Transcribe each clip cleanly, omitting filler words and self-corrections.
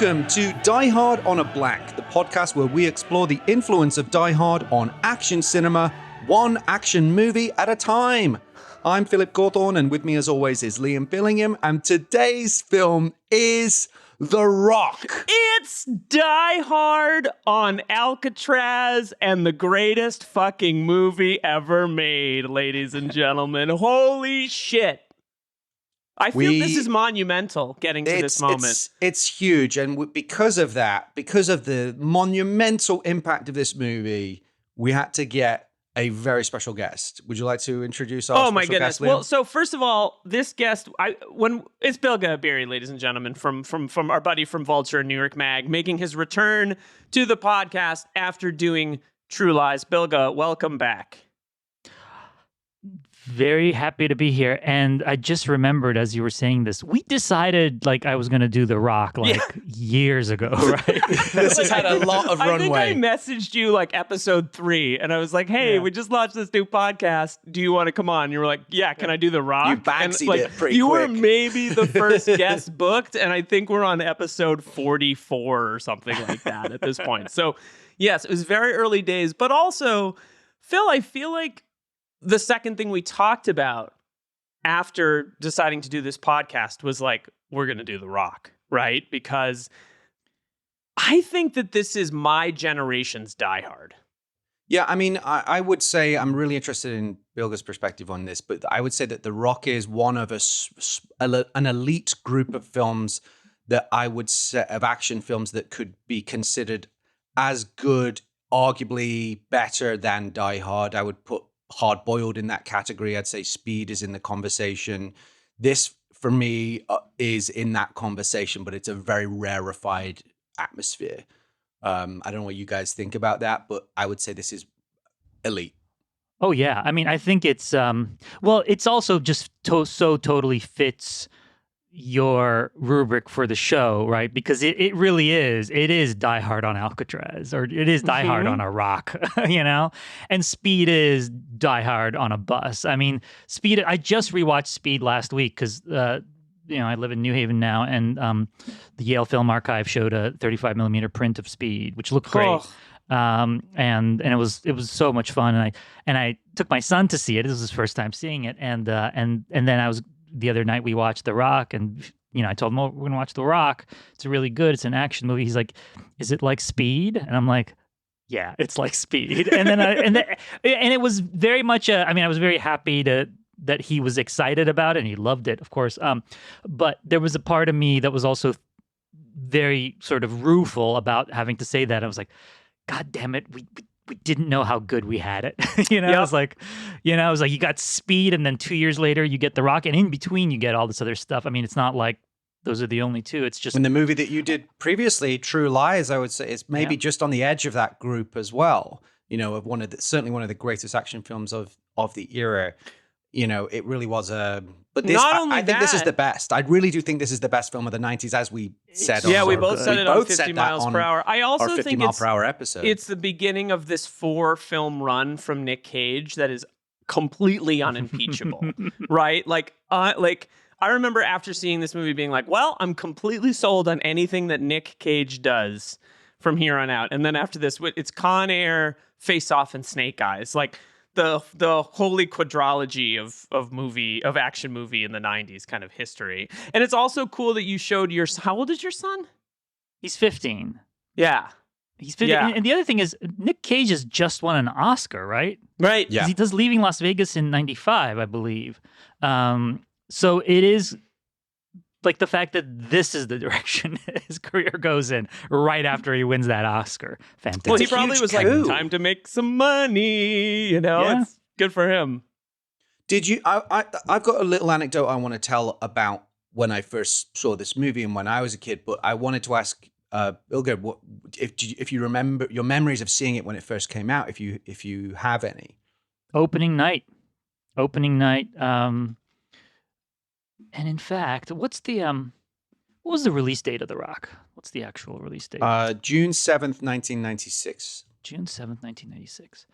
Welcome to Die Hard on a Black, the podcast where we explore the influence of Die Hard on action cinema, one action movie at a time. I'm Philip Gawthorne, and with me as always is Liam Billingham, and today's film is The Rock. It's Die Hard on Alcatraz and the greatest fucking movie ever made, ladies and gentlemen. Holy shit. I feel this is monumental, getting to this moment. It's huge, and because of that, because of the monumental impact of this movie, we had to get a very special guest. Would you like to introduce our special guest? Oh my goodness! Well, so first of all, this guest, it's Bilge Ebiri, ladies and gentlemen, from our buddy from Vulture and New York Mag, making his return to the podcast after doing True Lies. Bilge, welcome back. Very happy to be here. And I just remembered as you were saying this, we decided I was going to do The Rock years ago, right? This has had a lot of runway. I think I messaged you episode 3 and I was like, hey, we just launched this new podcast. Do you want to come on? And you were like, yeah, can I do The Rock? You backseated it pretty you quick. were maybe the first guest booked, and I think we're on episode 44 or something like that at this point. So yes, it was very early days, but also, Phil, I feel like the second thing we talked about after deciding to do this podcast was we're going to do The Rock, right? Because I think that this is my generation's Die Hard. Yeah, I mean, I would say I'm really interested in Bilge's perspective on this, but I would say that The Rock is one of an elite group of films that I would say, of action films that could be considered as good, arguably better than Die Hard. I would put Hard Boiled in that category. I'd say Speed is in the conversation. This, for me, is in that conversation, but it's a very rarefied atmosphere. I don't know what you guys think about that, but I would say this is elite. Oh, yeah. I mean, I think it's, it's also just so totally fits your rubric for the show, right? Because it really is. It is Die Hard on Alcatraz, or it is Die Hard on a rock, And Speed is Die Hard on a bus. I mean, Speed, I just rewatched Speed last week because, I live in New Haven now, and the Yale Film Archive showed a 35 millimeter print of Speed, which looked great. And it was so much fun. And I took my son to see it. This was his first time seeing it. And then the other night we watched The Rock, and I told him, we're going to watch The Rock. It's really good. It's an action movie. He's like, is it like Speed? And I'm like, yeah, it's like Speed. And then and it was very much I was very happy that he was excited about it, and he loved it, of course. But there was a part of me that was also very sort of rueful about having to say that. I was like, God damn it, we didn't know how good we had it. I was like, you got Speed, and then 2 years later you get The Rock, and in between you get all this other stuff. I mean, it's not like those are the only two. It's just in the movie that you did previously, True Lies, I would say is maybe just on the edge of that group as well. Of certainly one of the greatest action films of the era. It really was a. But this, I think this is the best. I really do think this is the best film of the 90s, as we said. Yeah, we both said it on 50 miles per hour. I also think 50 mile per hour episode. It's the beginning of this 4-film run from Nick Cage that is completely unimpeachable, right? I remember after seeing this movie being like, well, I'm completely sold on anything that Nick Cage does from here on out. And then after this, it's Con Air, Face Off, and Snake Eyes. The holy quadrilogy of action movie in the 90s kind of history. And it's also cool that you showed how old is your son? He's 15. Yeah. He's 15. Yeah. And the other thing is, Nick Cage has just won an Oscar, right? Right. Yeah. He does Leaving Las Vegas in 95, I believe. So it is the fact that this is the direction his career goes in right after he wins that Oscar. Fantastic. Well, he probably was time to make some money, It's good for him. Did you, I've got a little anecdote I want to tell about when I first saw this movie and when I was a kid, but I wanted to ask Bilge, if you remember your memories of seeing it when it first came out, if you have any. Opening night. And in fact, what was the release date of The Rock? What's the actual release date? June 7th, 1996. June 7th, 1996.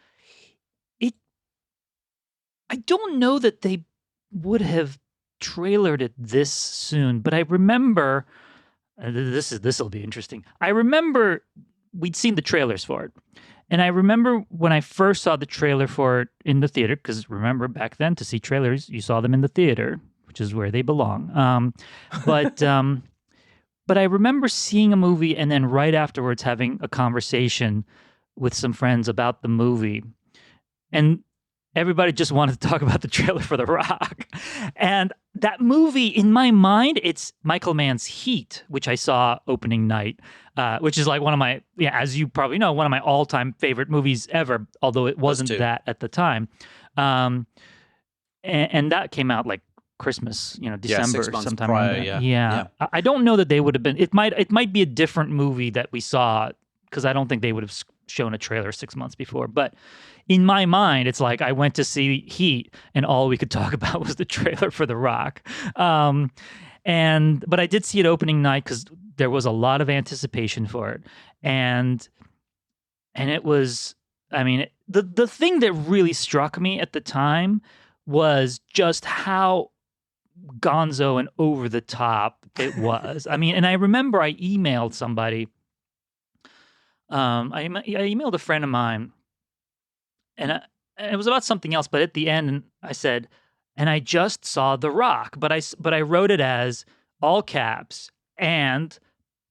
I don't know that they would have trailered it this soon, but I remember this will be interesting. I remember we'd seen the trailers for it. And I remember when I first saw the trailer for it in the theater, because remember back then to see trailers, you saw them in the theater, which is where they belong. But I remember seeing a movie and then right afterwards having a conversation with some friends about the movie. And everybody just wanted to talk about the trailer for The Rock. And that movie, in my mind, it's Michael Mann's Heat, which I saw opening night, which is like one of my, as you probably know, one of my all-time favorite movies ever, although it wasn't that at the time. And that came out like Christmas, December, 6 months sometime prior, around that. yeah. I don't know that they would have been, it might be a different movie that we saw, because I don't think they would have shown a trailer 6 months before. But in my mind, it's like I went to see Heat, and all we could talk about was the trailer for The Rock. But I did see it opening night because there was a lot of anticipation for it, and it was, I mean, the thing that really struck me at the time was just how gonzo and over the top it was. I mean, and I remember I emailed somebody. I emailed a friend of mine, and it was about something else. But at the end, I said, "And I just saw The Rock," but I wrote it as all caps and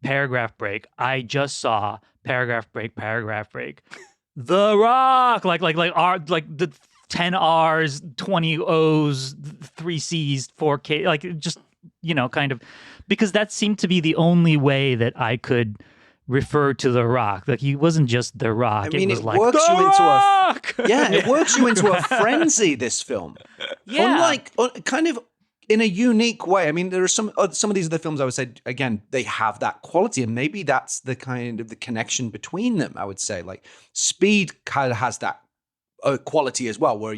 paragraph break. I just saw paragraph break, The Rock, like the 10 R's, 20 O's, 3 C's, 4K, like just kind of, because that seemed to be the only way that I could refer to The Rock. Like, he wasn't just The Rock. I mean, it was like works The you into Rock! it works you into a frenzy, this film. Yeah. Unlike, kind of in a unique way. I mean, there are some of these other films, I would say, again, they have that quality, and maybe that's the kind of the connection between them, I would say. Like, Speed kind of has that quality as well, where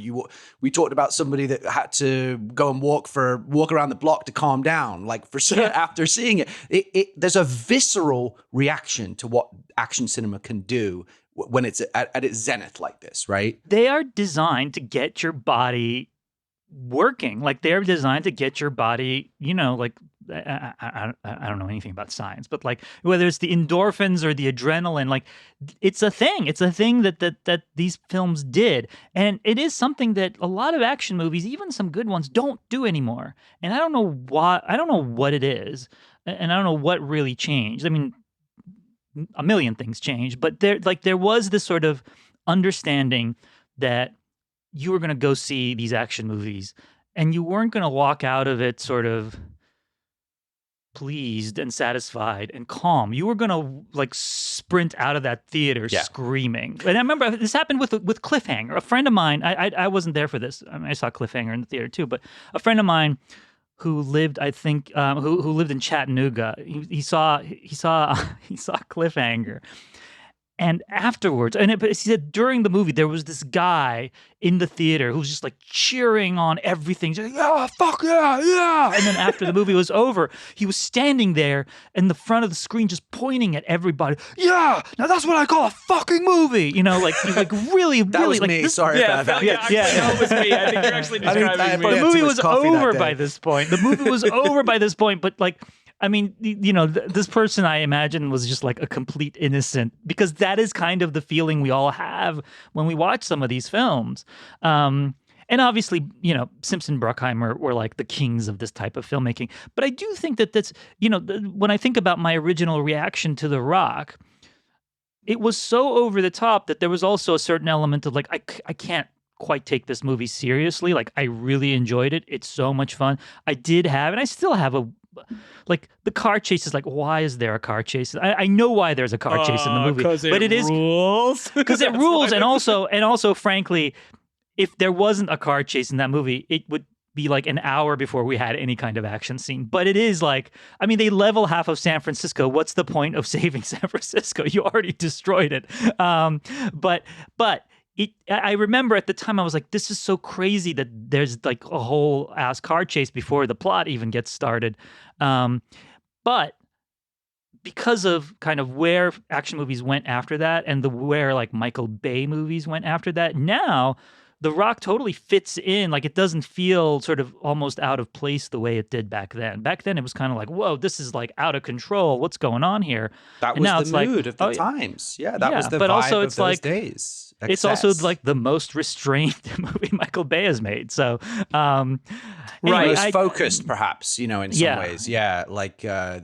we talked about somebody that had to go and walk around the block to calm down, like after seeing it, there's a visceral reaction to what action cinema can do when it's at its zenith like this, right? They are designed to get your body working. Like, they're designed to get your body, like, I don't know anything about science, but like, whether it's the endorphins or the adrenaline, like, it's a thing. It's a thing that these films did. And it is something that a lot of action movies, even some good ones, don't do anymore. And I don't know why. I don't know what it is. And I don't know what really changed. I mean, a million things changed, but there was this sort of understanding that you were going to go see these action movies and you weren't going to walk out of it sort of pleased and satisfied and calm. You were going to like sprint out of that theater screaming. And I remember this happened with Cliffhanger. A friend of mine, I wasn't there for this. I mean, I saw Cliffhanger in the theater too, but a friend of mine who lived, I think, who lived in Chattanooga, he saw Cliffhanger. And afterwards, he said during the movie, there was this guy in the theater who was just like cheering on everything. Just like, yeah, fuck yeah, yeah. And then after the movie was over, he was standing there in the front of the screen just pointing at everybody. Yeah, now that's what I call a fucking movie. Like really, that really. was Like, me. Sorry about that. Yeah, it was me. I think you're actually describing me. The movie was over by this point. The movie was over by this point, but like, I mean, this person, I imagine, was just like a complete innocent, because that is kind of the feeling we all have when we watch some of these films. And obviously, Simpson, Bruckheimer were like the kings of this type of filmmaking. But I do think that's, when I think about my original reaction to The Rock, it was so over the top that there was also a certain element of like, I can't quite take this movie seriously. Like, I really enjoyed it. It's so much fun. I did have, and I still have like the car chase is like, why is there a car chase? I know why there's a car chase in the movie, but it rules. Because it rules, and also, frankly, if there wasn't a car chase in that movie, it would be like an hour before we had any kind of action scene. But it is like, I mean, they level half of San Francisco. What's the point of saving San Francisco? You already destroyed it. But I remember at the time I was like, this is so crazy that there's like a whole ass car chase before the plot even gets started. But because of kind of where action movies went after that, and where like Michael Bay movies went after that, now The Rock totally fits in. Like, it doesn't feel sort of almost out of place the way it did back then. Back then, it was kind of like, whoa, this is like out of control. What's going on here? That And was now the it's like, mood of the oh, times. Yeah, that was yeah, the but vibe also of it's those like days. it's also Excess. like the most restrained movie Michael Bay has made. So, Right. Most focused, perhaps, in some Yeah. ways. Yeah, like I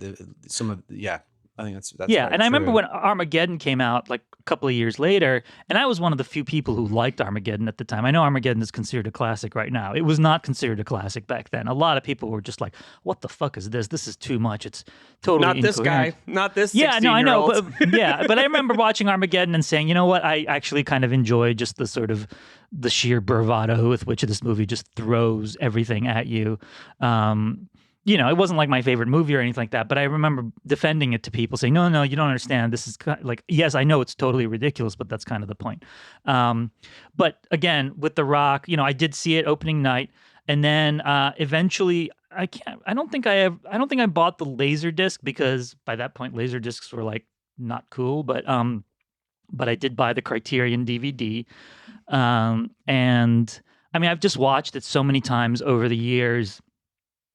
think that's yeah, very and I remember true. when Armageddon came out like a couple of years later, and I was one of the few people who liked Armageddon at the time. I know Armageddon is considered a classic right now. It was not considered a classic back then. A lot of people were just like, "What the fuck is this? This is too much. It's totally Not this incoherent." guy. Not this. Yeah, no, I know, 16-year-old. but but I remember watching Armageddon and saying, you know what, I actually kind of enjoy just the sort of the sheer bravado with which this movie just throws everything at you. It wasn't like my favorite movie or anything like that, but I remember defending it to people, saying, no, you don't understand. This is like, yes, I know it's totally ridiculous, but that's kind of the point. But again, with The Rock, I did see it opening night, and then eventually, I don't think I bought the Laserdisc, because by that point, Laserdiscs were like not cool, but I did buy the Criterion DVD, and I mean, I've just watched it so many times over the years.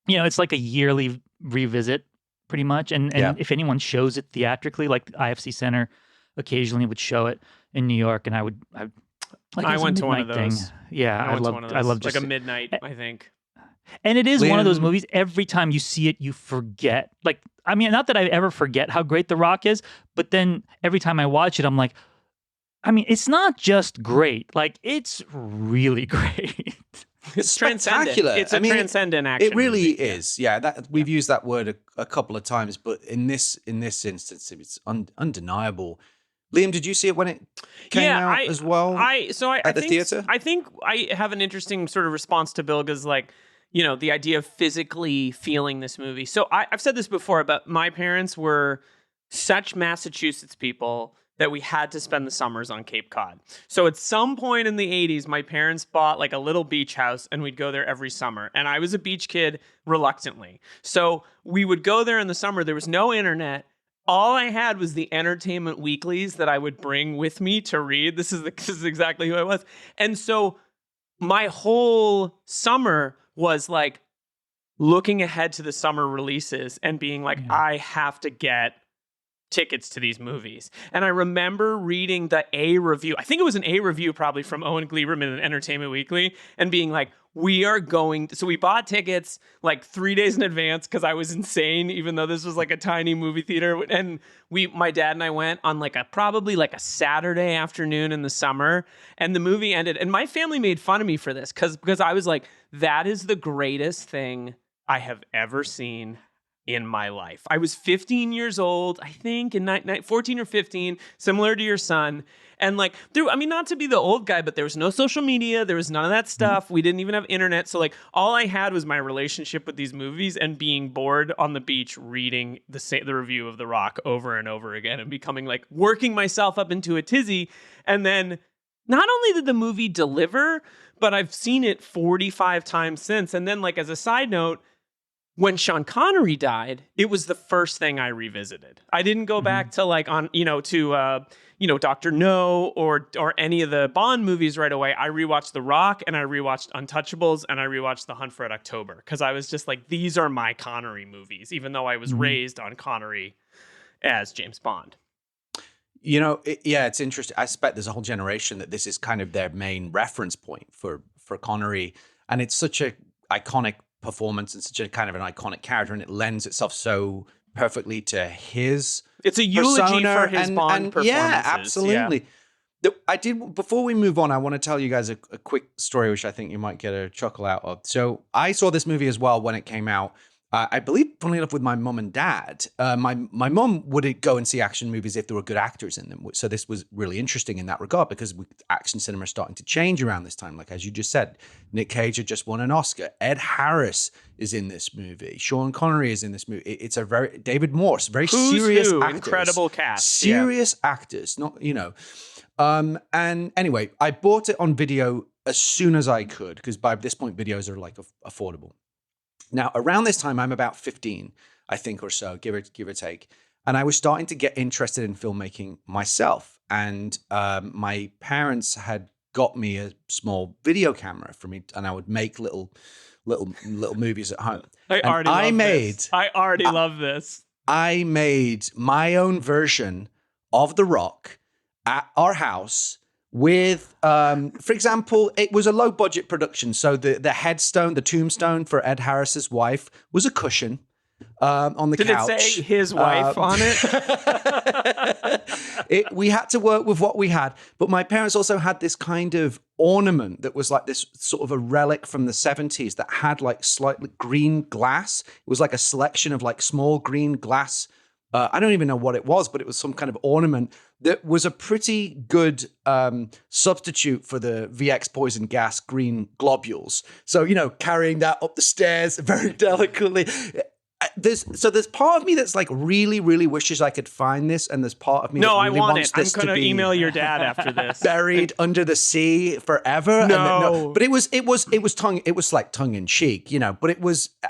It's like a yearly revisit, pretty much. And if anyone shows it theatrically, like the IFC Center occasionally would show it in New York, and I went to one of those. Thing. Yeah, I love just like a midnight, I think. And it is one of those Liam- movies. Every time you see it, you forget. Like, I mean, not that I ever forget how great The Rock is, but then every time I watch it, I'm like, I mean, it's not just great. Like, it's really great. It's spectacular. Transcendent. It's a transcendent action. It really movie. is. Yeah, that we've used that word a couple of times, but in this instance, it's undeniable. Liam, did you see it when it came out as well? I at the think, theater? I think I have an interesting sort of response to Bilge's, like, the idea of physically feeling this movie. So I've said this before, but my parents were such Massachusetts people that we had to spend the summers on Cape Cod. So at some point in the 80s, my parents bought like a little beach house, and we'd go there every summer. And I was a beach kid reluctantly. So we would go there in the summer. There was no internet. All I had was the entertainment weeklies that I would bring with me to read. This is exactly who I was. And so my whole summer was like looking ahead to the summer releases and being like, I have to get tickets to these movies. And I remember reading the A review. I think it was an A review probably from Owen Gleiberman in Entertainment Weekly, and being like, we are going so we bought tickets like 3 days in advance because I was insane, even though this was like a tiny movie theater. And my dad and I went on probably a Saturday afternoon in the summer, and the movie ended. And my family made fun of me for this because I was like, that is the greatest thing I have ever seen in my life. I was 15 years old, I think, in 14 or 15, similar to your son. And not to be the old guy, but there was no social media. There was none of that stuff. We didn't even have internet. So all I had was my relationship with these movies and being bored on the beach, reading the review of The Rock over and over again, and becoming working myself up into a tizzy. And then not only did the movie deliver, but I've seen it 45 times since. And then as a side note, when Sean Connery died, it was the first thing I revisited. I didn't go back to Dr. No or any of the Bond movies right away. I rewatched The Rock, and I rewatched Untouchables, and I rewatched The Hunt for Red October, because I was just like, these are my Connery movies, even though I was raised on Connery as James Bond. It's interesting. I suspect there's a whole generation that this is kind of their main reference point for Connery, and it's such a iconic performance and such a kind of an iconic character, and it lends itself so perfectly to his it's a eulogy persona for his Bond performances. Yeah, absolutely. I did, before we move on, I want to tell you guys a quick story which I think you might get a chuckle out of. So I saw this movie as well when it came out. I believe, funnily enough, with my mum and dad. My mum would go and see action movies if there were good actors in them. So this was really interesting in that regard, because action cinema is starting to change around this time. Like, as you just said, Nick Cage had just won an Oscar. Ed Harris is in this movie. Sean Connery is in this movie. It's a David Morse, very serious actors. Incredible cast. Serious actors, not, and anyway, I bought it on video as soon as I could, because by this point, videos are affordable. Now, around this time, I'm about 15, I think, or so, give or take. And I was starting to get interested in filmmaking myself. And my parents had got me a small video camera for me, and I would make little movies at home. I already love this. I made my own version of The Rock at our house with, for example, it was a low budget production. So the headstone, the tombstone for Ed Harris's wife was a cushion on the couch. Did it say his wife on it? We had to work with what we had. But my parents also had this kind of ornament that was like this sort of a relic from the 70s that had like slightly green glass. It was like a selection of like small green glass. I don't even know what it was, but it was some kind of ornament that was a pretty good substitute for the VX poison gas green globules. So, you know, carrying that up the stairs very delicately. There's part of me that's like really, really wishes I could find this, and there's part of me that really wants this to be. I'm going to email your dad after this. Buried under the sea forever. No. But it was like tongue in cheek, you know. But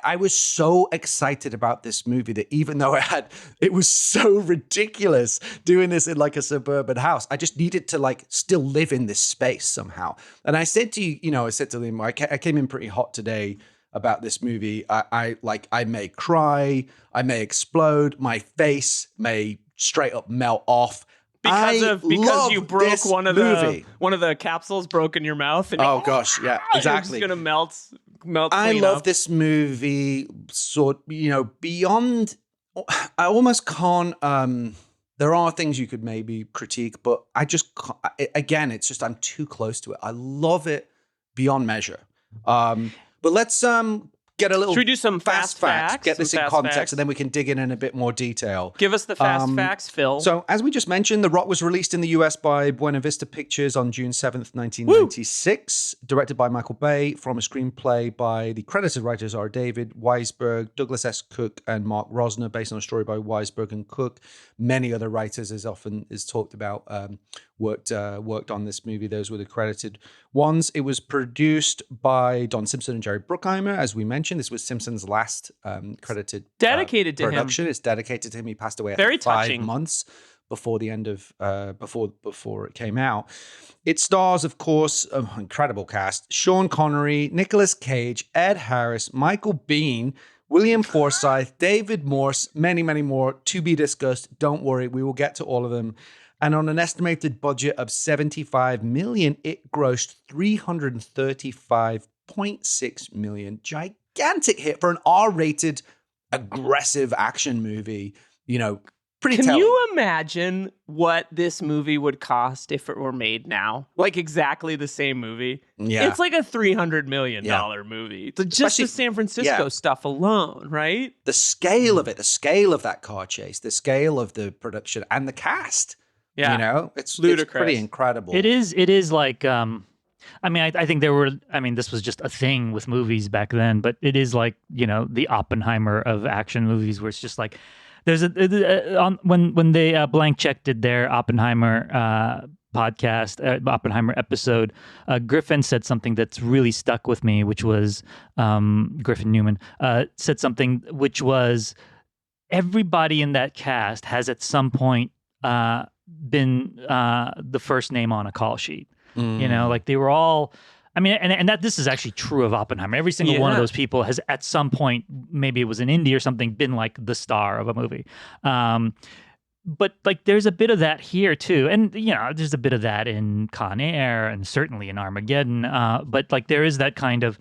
I was so excited about this movie that even though it was so ridiculous doing this in like a suburban house, I just needed to like still live in this space somehow. And I said to him, I came in pretty hot today about this movie. I may cry, I may explode, my face may straight up melt off because you broke one of the capsules broke in your mouth. And gosh, yeah, exactly. You're just gonna melt. I love this movie. Beyond. I almost can't. There are things you could maybe critique, but I just again, it's just I'm too close to it. I love it beyond measure. But let's get a little. Should we do some fast facts? Get this in context, and then we can dig in a bit more detail. Give us the fast facts, Phil. So, as we just mentioned, The Rock was released in the US by Buena Vista Pictures on June 7th, 1996. Woo! Directed by Michael Bay, from a screenplay by the credited writers are David Weisberg, Douglas S. Cook, and Mark Rosner, based on a story by Weisberg and Cook. Many other writers, as often is talked about, worked on this movie. Those were the credited ones. It was produced by Don Simpson and Jerry Bruckheimer, as we mentioned. This was Simpson's last credited dedicated to production. him. It's dedicated to him. He passed away Very 5 months before the end of before it came out. It stars, of course, an incredible cast: Sean Connery, Nicolas Cage, Ed Harris, Michael Biehn, William Forsythe, David Morse, many, many more to be discussed. Don't worry, we will get to all of them. And on an estimated budget of $75 million, it grossed $335.6 million. Gigantic hit for an R-rated, aggressive action movie. You know, pretty telling. Can you imagine what this movie would cost if it were made now? Like exactly the same movie? Yeah. It's like a $300 million movie. Just the San Francisco stuff alone, right? The scale of it, the scale of that car chase, the scale of the production and the cast. Yeah. You know, it's ludicrous. It's pretty incredible. It is like, I think this was just a thing with movies back then, but it is like, you know, the Oppenheimer of action movies, where it's just like, there's when they Blank Check did their Oppenheimer podcast, Oppenheimer episode, Griffin said something that's really stuck with me, which was, Griffin Newman said something which was, everybody in that cast has at some point been the first name on a call sheet. You know, like they were all, I mean, and that this is actually true of Oppenheimer. Every single one of those people has at some point, maybe it was an indie or something, been like the star of a movie. But like there's a bit of that here too. And, you know, there's a bit of that in Con Air and certainly in Armageddon. But like there is that kind of,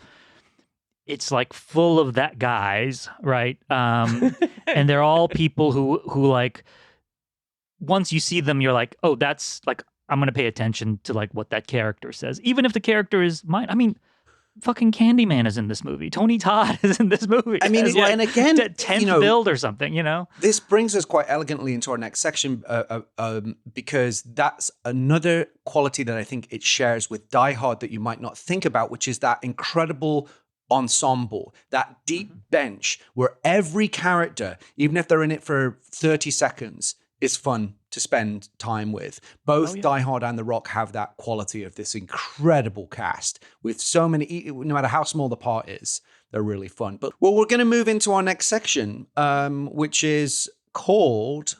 it's like full of that guys, right? And they're all people who like, once you see them, you're like, oh, that's like, I'm going to pay attention to like what that character says. Even if the character is mine. I mean, fucking Candyman is in this movie. Tony Todd is in this movie. I mean, and again, 10th build or something, you know? This brings us quite elegantly into our next section because that's another quality that I think it shares with Die Hard that you might not think about, which is that incredible ensemble, that deep bench where every character, even if they're in it for 30 seconds, is fun to spend time with. Both Die Hard and The Rock have that quality of this incredible cast with so many, no matter how small the part is, they're really fun. But well, we're going to move into our next section, which is called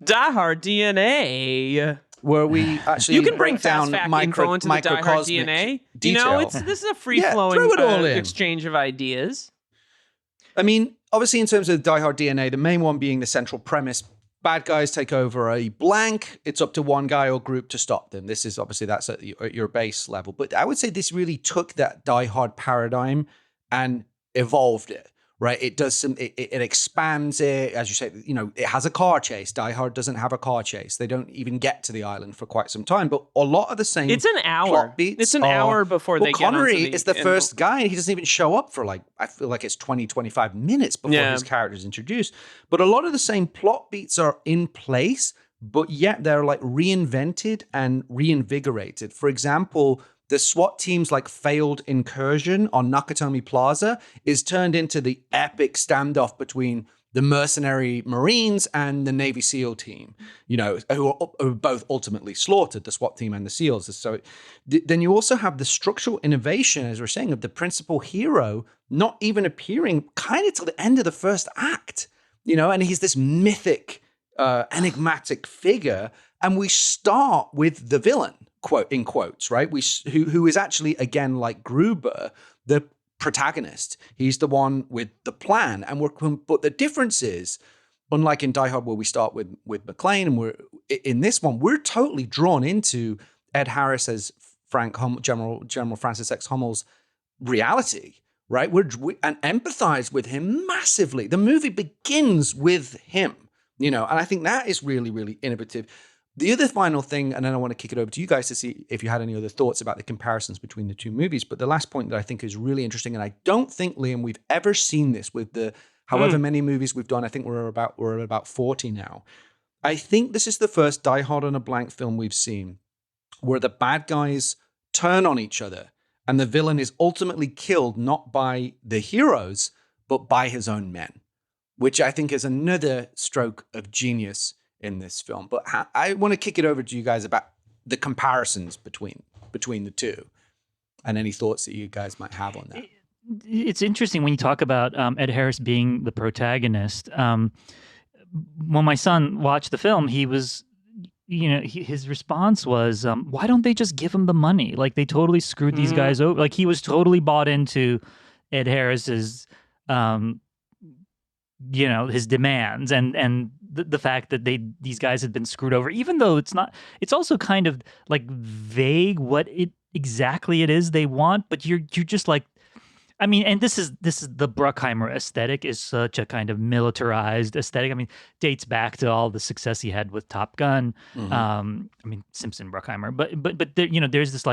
Die Hard DNA. where we actually You can bring break down fast fact info into the Die Hard microcosmic DNA. detail. This is a free Yeah, flowing throw it all in. exchange of ideas. I mean, obviously, in terms of Die Hard DNA, the main one being the central premise: bad guys take over a blank. It's up to one guy or group to stop them. This is obviously that's at your base level. But I would say this really took that Die Hard paradigm and evolved it. Right? It does some. It expands it, as you say. It has a car chase. Die Hard doesn't have a car chase. They don't even get to the island for quite some time. But a lot of the same. It's an hour. Plot beats It's an hour before they get Connery onto the, is the first guy. He doesn't even show up for I feel like it's 20, 25 minutes before his character is introduced. But a lot of the same plot beats are in place, but yet they're reinvented and reinvigorated. For example, the SWAT team's failed incursion on Nakatomi Plaza is turned into the epic standoff between the mercenary Marines and the Navy SEAL team, who are both ultimately slaughtered, the SWAT team and the SEALs. So then you also have the structural innovation, as we're saying, of the principal hero not even appearing kind of till the end of the first act, and he's this mythic, enigmatic figure. And we start with the villain, quote in quotes, right? Who is actually, again, like Gruber, the protagonist. He's the one with the plan. But the difference is, unlike in Die Hard, where we start with McClane, and in this one, we're totally drawn into Ed Harris as General Francis X. Hummel's reality, right? And empathize with him massively. The movie begins with him, and I think that is really, really innovative. The other final thing, and then I want to kick it over to you guys to see if you had any other thoughts about the comparisons between the two movies. But the last point that I think is really interesting, and I don't think, Liam, we've ever seen this with the however many movies we've done. I think we're about 40 now. I think this is the first Die Hard on a Blank film we've seen where the bad guys turn on each other and the villain is ultimately killed not by the heroes, but by his own men, which I think is another stroke of genius in this film. But I want to kick it over to you guys about the comparisons between the two and any thoughts that you guys might have on that. It's interesting when you talk about Ed Harris being the protagonist. When my son watched the film, he was, his response was, why don't they just give him the money? They totally screwed these guys over. He was totally bought into Ed Harris's, his demands and the fact that these guys had been screwed over, even though it's also kind of vague what exactly it is they want, but you're just and this is the Bruckheimer aesthetic is such a kind of militarized aesthetic. Dates back to all the success he had with Top Gun. Simpson Bruckheimer, but there, there's this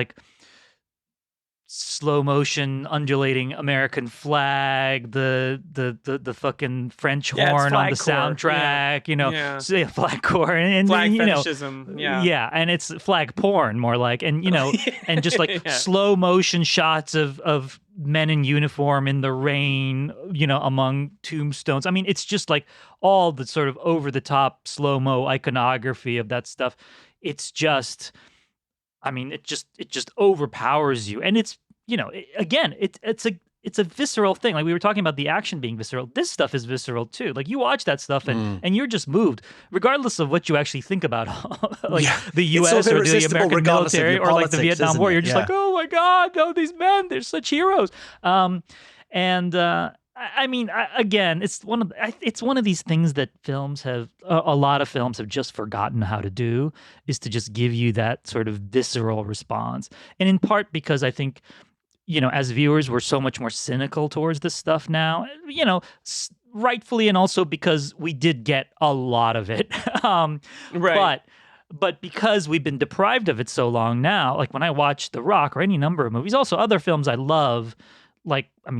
slow motion undulating American flag, the fucking French horn on the soundtrack, flag core and flag then, fetishism, and it's flag porn more and and just slow motion shots of men in uniform in the rain, among tombstones. It's just all the sort of over the top slow mo iconography of that stuff. It's just. It just overpowers you, and it's it's a visceral thing. We were talking about the action being visceral. This stuff is visceral too. You watch that stuff and you're just moved, regardless of what you actually think about, the U.S. or the American military or the Vietnam War. You're just oh my God, no, these men, they're such heroes. Again, it's one of these things that films have a lot of films have just forgotten how to do, is to just give you that sort of visceral response. And in part because I think, as viewers, we're so much more cynical towards this stuff now, rightfully, and also because we did get a lot of it. Right. But because we've been deprived of it so long now, when I watch The Rock or any number of movies, also other films I love,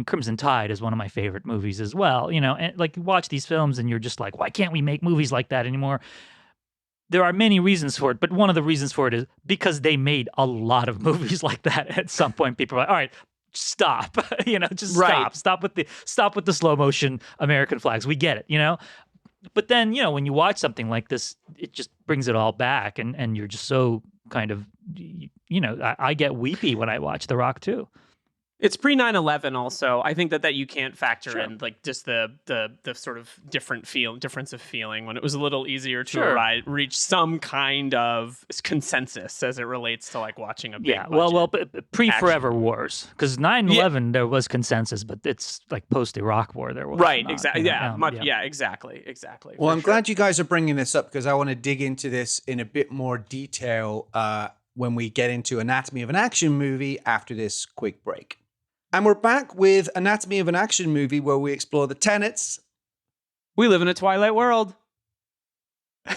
Crimson Tide is one of my favorite movies as well, and you watch these films and you're just why can't we make movies like that anymore? There are many reasons for it, but one of the reasons for it is because they made a lot of movies like that. At some point, people are all right, stop, just stop with the slow motion American flags. We get it, but then, when you watch something like this, it just brings it all back and you're just so kind of, I get weepy when I watch The Rock too. It's pre 9/11 also. I think that you can't factor in like just the sort of difference of feeling when it was a little easier to reach some kind of consensus as it relates to like watching a big pre Forever Wars, because 9/11 there was consensus, but it's like post Iraq War there was exactly exactly. Well, I'm glad you guys are bringing this up because I want to dig into this in a bit more detail when we get into Anatomy of an Action Movie after this quick break. And we're back with Anatomy of an Action Movie, where we explore the tenets. We live in a Twilight world. You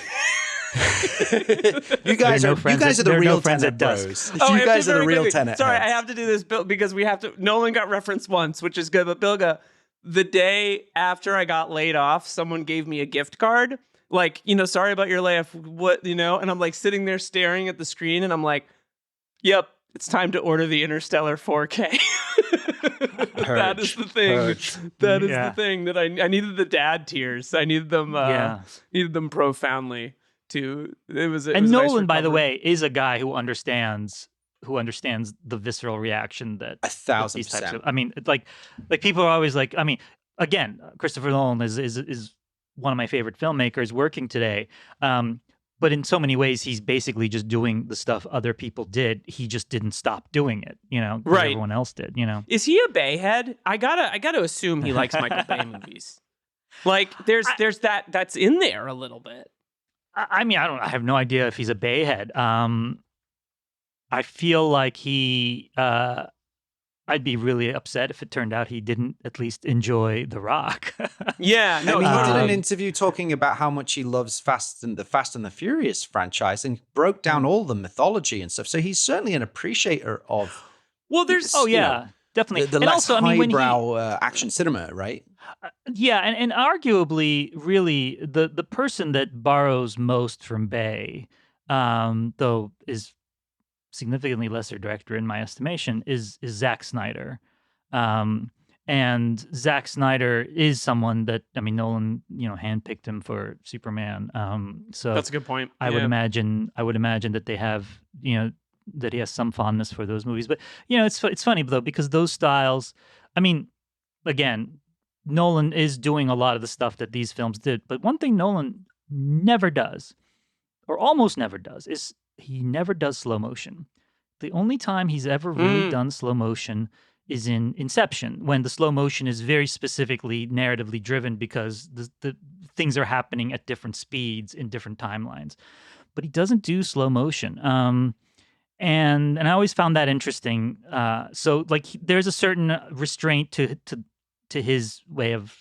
guys are the real tenet bros. You guys are the real tenet. Sorry, I have to do this because we have to. Nolan got referenced once, which is good. But Bilge, the day after I got laid off, someone gave me a gift card. Like, sorry about your layoff. What, and I'm like sitting there staring at the screen, and I'm like, yep. It's time to order the Interstellar 4K. That is the thing. That is the thing that I needed the dad tears. I needed them. Needed them profoundly. And Nolan, by the way, is a guy who understands the visceral reaction that 1,000%. I mean, like people are always like. I mean, again, Christopher Nolan is one of my favorite filmmakers working today. But in so many ways, he's basically just doing the stuff other people did. He just didn't stop doing it, right? Everyone else did, Is he a Bayhead? I gotta assume he likes Michael Bay movies. Like, there's that's in there a little bit. I mean, I have no idea if he's a Bayhead. I feel like I'd be really upset if it turned out he didn't at least enjoy The Rock. Yeah, no, he did an interview talking about how much he loves Fast and the Furious franchise and broke down all the mythology and stuff. So he's certainly an appreciator of. Well, there's definitely the less highbrow action cinema, right? And arguably, really, the person that borrows most from Bay, though, is significantly lesser director in my estimation, is Zack Snyder. And Zack Snyder is someone that, I mean, Nolan, handpicked him for Superman. So that's a good point. I would imagine that they have, that he has some fondness for those movies. But, it's funny though, because those styles, I mean, again, Nolan is doing a lot of the stuff that these films did. But one thing Nolan never does, or almost never does, is he never does slow motion. The only time he's ever really done slow motion is in Inception, when the slow motion is very specifically narratively driven because the things are happening at different speeds in different timelines. But he doesn't do slow motion. And I always found that interesting. So like there's a certain restraint to his way of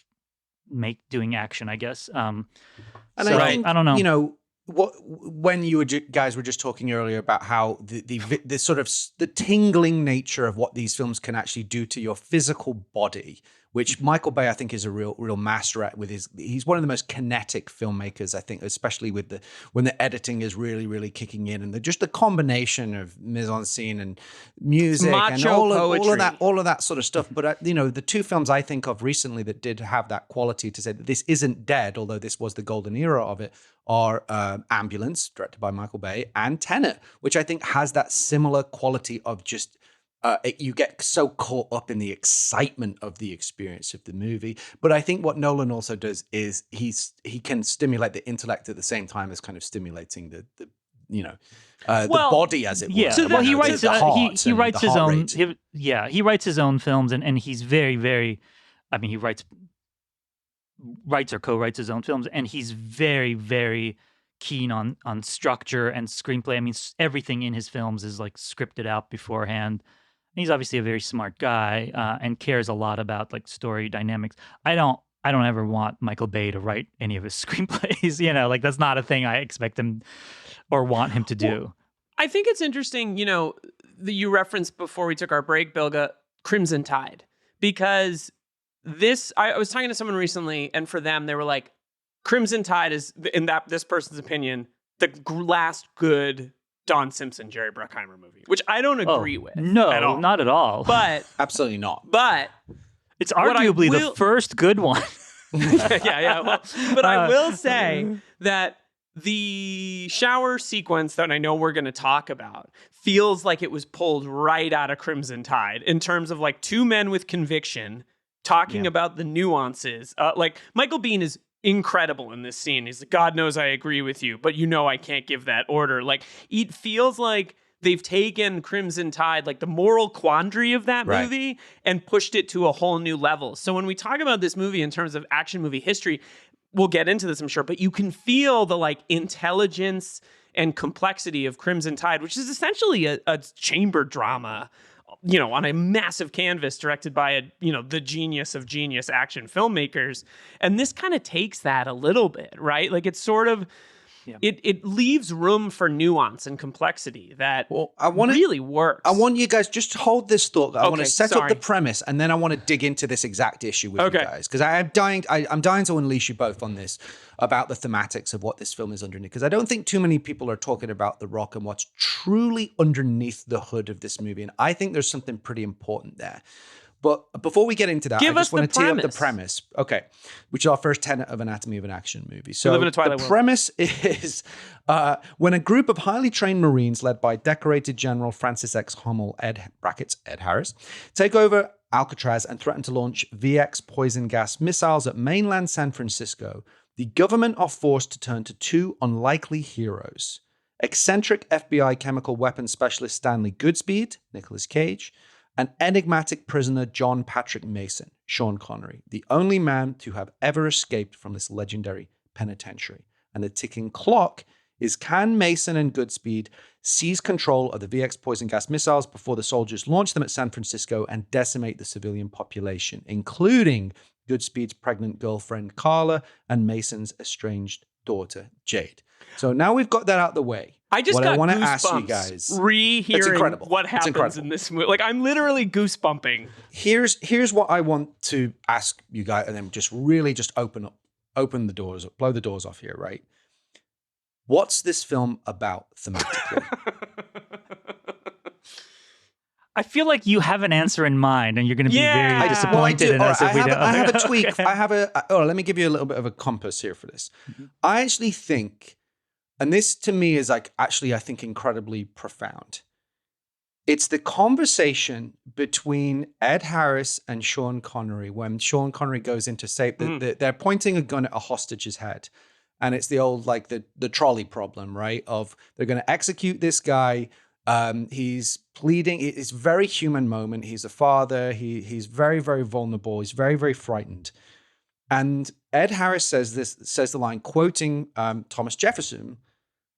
doing action, I guess. And I think, I don't know. When you guys were just talking earlier about how the sort of the tingling nature of what these films can actually do to your physical body, which Michael Bay, I think, is a real master at. He's one of the most kinetic filmmakers, I think, especially when the editing is really, really kicking in, and just the combination of mise en scene and music and all of that sort of stuff. But the two films I think of recently that did have that quality to say that this isn't dead, although this was the golden era of it, are Ambulance, directed by Michael Bay, and Tenet, which I think has that similar quality of just you get so caught up in the excitement of the experience of the movie. But I think what Nolan also does is he can stimulate the intellect at the same time as kind of stimulating the body, as it were. Yeah, well, he writes his own films, and he's very, very. I mean, he writes or co-writes his own films, and he's very, very keen on structure and screenplay. I mean, everything in his films is like scripted out beforehand. He's obviously a very smart guy and cares a lot about like story dynamics. I don't ever want Michael Bay to write any of his screenplays. Like that's not a thing I expect him or want him to do. Well, I think it's interesting, that you referenced before we took our break, Bilge, Crimson Tide, because I was talking to someone recently, and for them, they were like, Crimson Tide is, in this person's opinion, the last good Don Simpson, Jerry Bruckheimer movie, which I don't agree with. No, at all. Not at all. But absolutely not. But it's arguably the first good one. yeah. Well, but I will say that The shower sequence that I know we're going to talk about feels like it was pulled right out of Crimson Tide in terms of like two men with conviction talking about the nuances. Like Michael Biehn is incredible in this scene. He's like, God knows I agree with you, but you know I can't give that order. Like it feels like they've taken Crimson Tide, like the moral quandary of that movie, and pushed it to a whole new level. So when we talk about this movie in terms of action movie history, we'll get into this, I'm sure, but you can feel the like intelligence and complexity of Crimson Tide, which is essentially a chamber drama, you know, on a massive canvas directed by the genius of genius action filmmakers. And this kind of takes that a little bit, right? Like it's sort of, it leaves room for nuance and complexity that really works. I want you guys just to hold this thought. I want to set up the premise, and then I want to dig into this exact issue with you guys, because I'm dying to unleash you both on this about the thematics of what this film is underneath, because I don't think too many people are talking about The Rock and what's truly underneath the hood of this movie, and I think there's something pretty important there. But before we get into that, I just want to tee up the premise. Okay. Which is our first tenet of Anatomy of an Action movie. So the premise is when a group of highly trained Marines led by decorated General Francis X. Hummel, Ed Harris, take over Alcatraz and threaten to launch VX poison gas missiles at mainland San Francisco, the government are forced to turn to two unlikely heroes. Eccentric FBI chemical weapons specialist Stanley Goodspeed, Nicolas Cage, and enigmatic prisoner John Patrick Mason, Sean Connery, the only man to have ever escaped from this legendary penitentiary. And the ticking clock is, can Mason and Goodspeed seize control of the VX poison gas missiles before the soldiers launch them at San Francisco and decimate the civilian population, including Goodspeed's pregnant girlfriend Carla and Mason's estranged daughter Jade. So now we've got that out of the way. I just I want to ask you guys, rehearing what happens in this movie. Like I'm literally goosebumping. Here's what I want to ask you guys, and then just really just open the doors, blow the doors off here, right? What's this film about thematically? I feel like you have an answer in mind, and you're going to be very disappointed in us if we don't. I have a tweak. Let me give you a little bit of a compass here for this. Mm-hmm. I actually think, and this to me is like actually I think incredibly profound. It's the conversation between Ed Harris and Sean Connery when Sean Connery goes in to say that they're pointing a gun at a hostage's head. And it's the old, like the trolley problem, right? Of they're going to execute this guy. He's pleading. It's a very human moment. He's a father. He's very, very vulnerable. He's very, very frightened. And Ed Harris says the line, quoting Thomas Jefferson,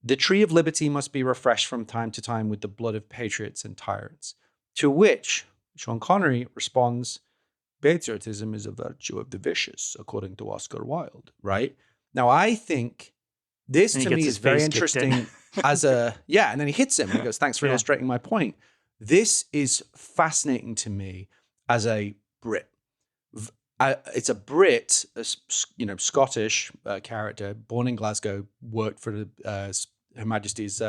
"The tree of liberty must be refreshed from time to time with the blood of patriots and tyrants." To which Sean Connery responds, "Patriotism is a virtue of the vicious, according to Oscar Wilde," right? Now, I think this to me is very interesting and then he hits him and he goes, "Thanks for illustrating my point." This is fascinating to me as a Brit. It's a Brit, Scottish character, born in Glasgow, worked for Her Majesty's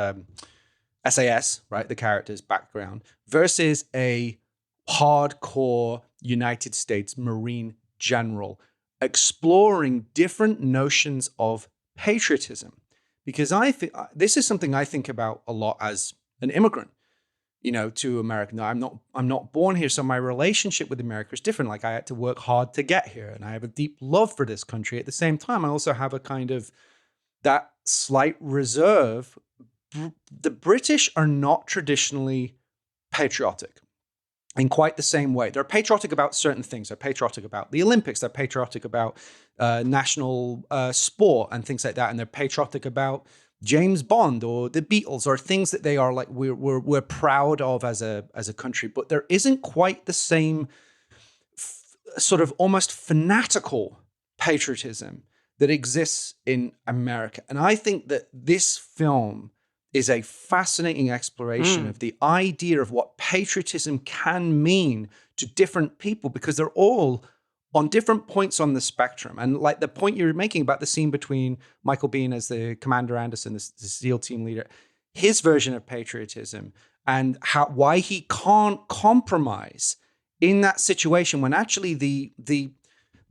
SAS, right? The character's background, versus a hardcore United States Marine general exploring different notions of patriotism. Because I think this is something I think about a lot as an immigrant, to America. Now, I'm not born here, so my relationship with America is different. Like I had to work hard to get here, and I have a deep love for this country. At the same time, I also have a kind of that slight reserve. The British are not traditionally patriotic in quite the same way. They're patriotic about certain things. They're patriotic about the Olympics. They're patriotic about national sport and things like that. And they're patriotic about James Bond or the Beatles or things that they are like we're proud of as a country. But there isn't quite the same sort of almost fanatical patriotism that exists in America. And I think that this film is a fascinating exploration of the idea of what patriotism can mean to different people, because they're all on different points on the spectrum. And like the point you're making about the scene between Michael Biehn as the Commander Anderson, the SEAL team leader, his version of patriotism, and why he can't compromise in that situation when actually the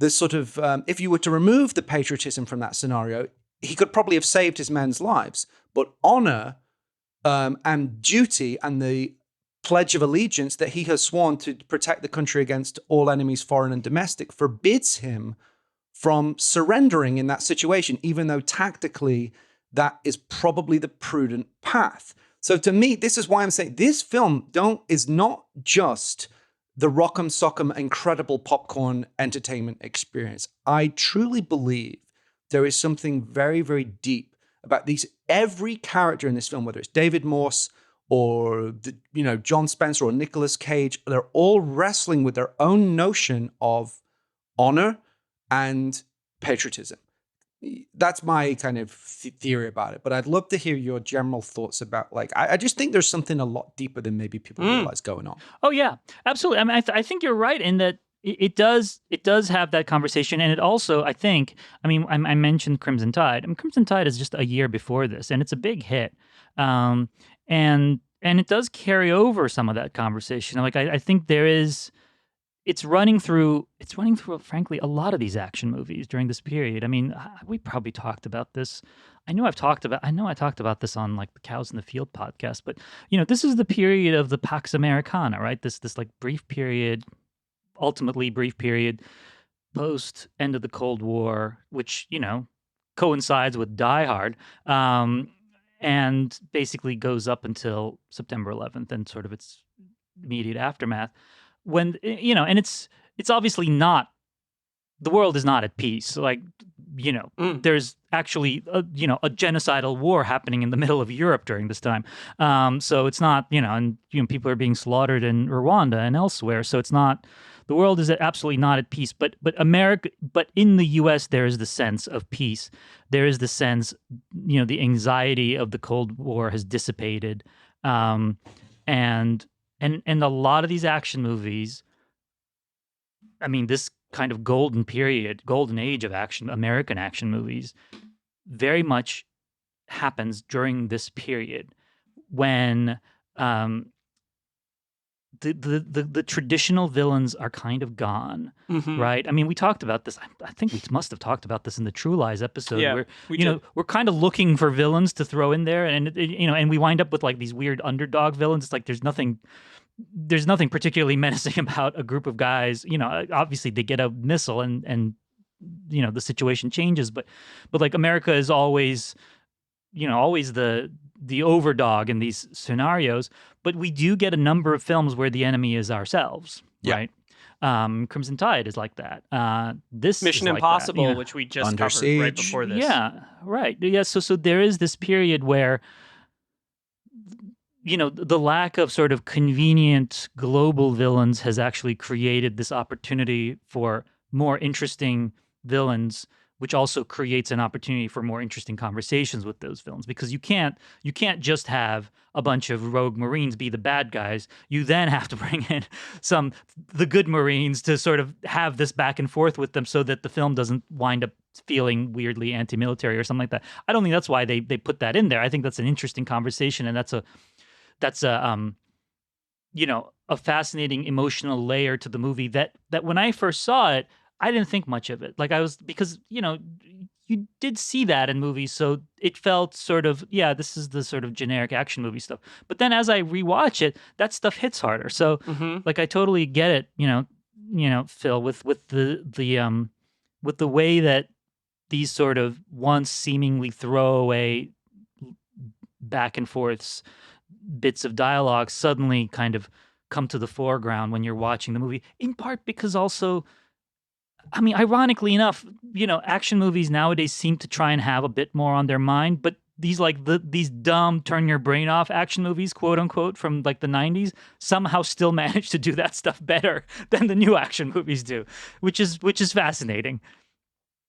sort of, if you were to remove the patriotism from that scenario, he could probably have saved his men's lives, but honor and duty and the pledge of allegiance that he has sworn to protect the country against all enemies, foreign and domestic, forbids him from surrendering in that situation, even though tactically that is probably the prudent path. So to me, this is why I'm saying this film is not just the rock'em sock'em incredible popcorn entertainment experience. I truly believe there is something very, very deep about every character in this film, whether it's David Morse or John Spencer or Nicolas Cage, they're all wrestling with their own notion of honor and patriotism. That's my kind of theory about it. But I'd love to hear your general thoughts about, I just think there's something a lot deeper than maybe people realize going on. Oh yeah, absolutely. I mean, I think you're right in that it does have that conversation, and it also, I think, I mean, I mentioned Crimson Tide. I mean, Crimson Tide is just a year before this, and it's a big hit, and it does carry over some of that conversation. Like I think there is. It's running through, frankly, a lot of these action movies during this period. I mean, we probably talked about this. I know I talked about this on like the Cows in the Field podcast, but this is the period of the Pax Americana, right? This like brief period, ultimately brief period, post end of the Cold War, which coincides with Die Hard, and basically goes up until September 11th and sort of its immediate aftermath. When and it's obviously not, the world is not at peace. Like there's actually a genocidal war happening in the middle of Europe during this time. So it's not and people are being slaughtered in Rwanda and elsewhere. So it's not, the world is absolutely not at peace. But America, but in the U.S. there is the sense of peace. There is the sense the anxiety of the Cold War has dissipated, and a lot of these action movies, I mean, this kind of golden age of action, American action movies, very much happens during this period when the traditional villains are kind of gone, right? I mean, we talked about this. I think we must have talked about this in the True Lies episode, where we're kind of looking for villains to throw in there, and and we wind up with like these weird underdog villains. It's like there's nothing particularly menacing about a group of guys. Obviously they get a missile and the situation changes, but like America is always the overdog in these scenarios. But we do get a number of films where the enemy is ourselves, right? Crimson Tide is like that. This Mission Impossible, which we just Under covered Siege. right before this. Yeah, right. Yeah, so there is this period where the lack of sort of convenient global villains has actually created this opportunity for more interesting villains, which also creates an opportunity for more interesting conversations with those villains, because you can't just have a bunch of rogue Marines be the bad guys. You then have to bring in the good Marines to sort of have this back and forth with them so that the film doesn't wind up feeling weirdly anti-military or something like that. I don't think that's why they put that in there. I think that's an interesting conversation, and that's a a fascinating emotional layer to the movie that when I first saw it, I didn't think much of it. Because you did see that in movies, so it felt sort of, this is the sort of generic action movie stuff. But then as I rewatch it, that stuff hits harder. So like I totally get it, Phil, with the way that these sort of once seemingly throwaway back and forths bits of dialogue suddenly kind of come to the foreground when you're watching the movie, in part because also, I mean, ironically enough, action movies nowadays seem to try and have a bit more on their mind, but these these dumb turn your brain off action movies, quote unquote, from like the 90s somehow still manage to do that stuff better than the new action movies do, which is fascinating.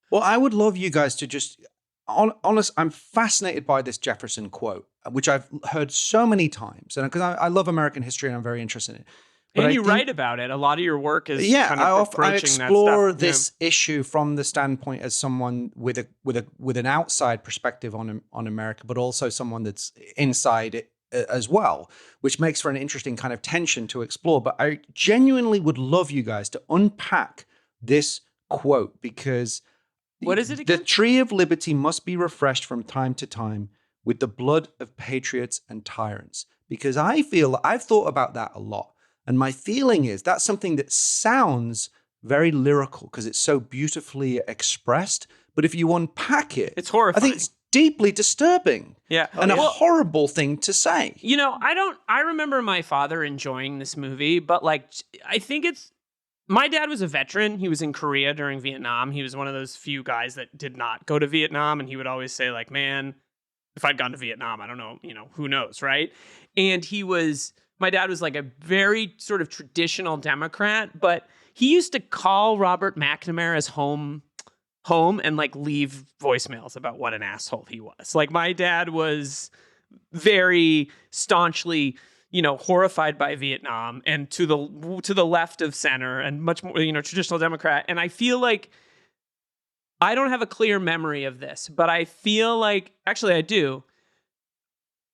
Well, I would love you guys to just honest. I'm fascinated by this Jefferson quote, which I've heard so many times, and because I love American history and I'm very interested in it. But you write about it. A lot of your work is kind of approaching I explore that stuff. this issue from the standpoint as someone with an outside perspective on America, but also someone that's inside it as well, which makes for an interesting kind of tension to explore. But I genuinely would love you guys to unpack this quote, because What is it The again? tree of liberty must be refreshed from time to time with the blood of patriots and tyrants. Because I feel I've thought about that a lot. And my feeling is that's something that sounds very lyrical because it's so beautifully expressed. But if you unpack it, It's horrifying. I think it's deeply disturbing Yeah. and a horrible thing to say. You know, I remember my father enjoying this movie, but like, I think my dad was a veteran. He was in Korea during Vietnam. He was one of those few guys that did not go to Vietnam. And he would always say, like, man, if I'd gone to Vietnam, I don't know, who knows, right? And my dad was like a very sort of traditional Democrat, but he used to call Robert McNamara's home and like leave voicemails about what an asshole he was. Like, my dad was very staunchly, horrified by Vietnam and to the left of center and much more, traditional Democrat. And I feel like I don't have a clear memory of this, but I feel like, actually I do.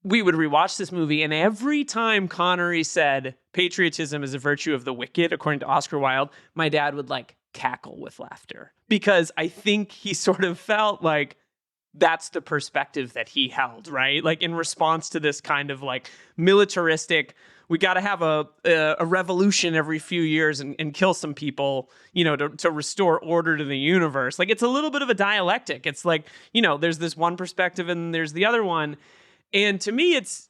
We would rewatch this movie, and every time Connery said patriotism is a virtue of the wicked, according to Oscar Wilde, my dad would like cackle with laughter because I think he sort of felt like that's the perspective that he held, right? Like, in response to this kind of like militaristic, we got to have a revolution every few years and kill some people, to restore order to the universe. Like, it's a little bit of a dialectic. It's like, there's this one perspective and there's the other one. And to me, it's,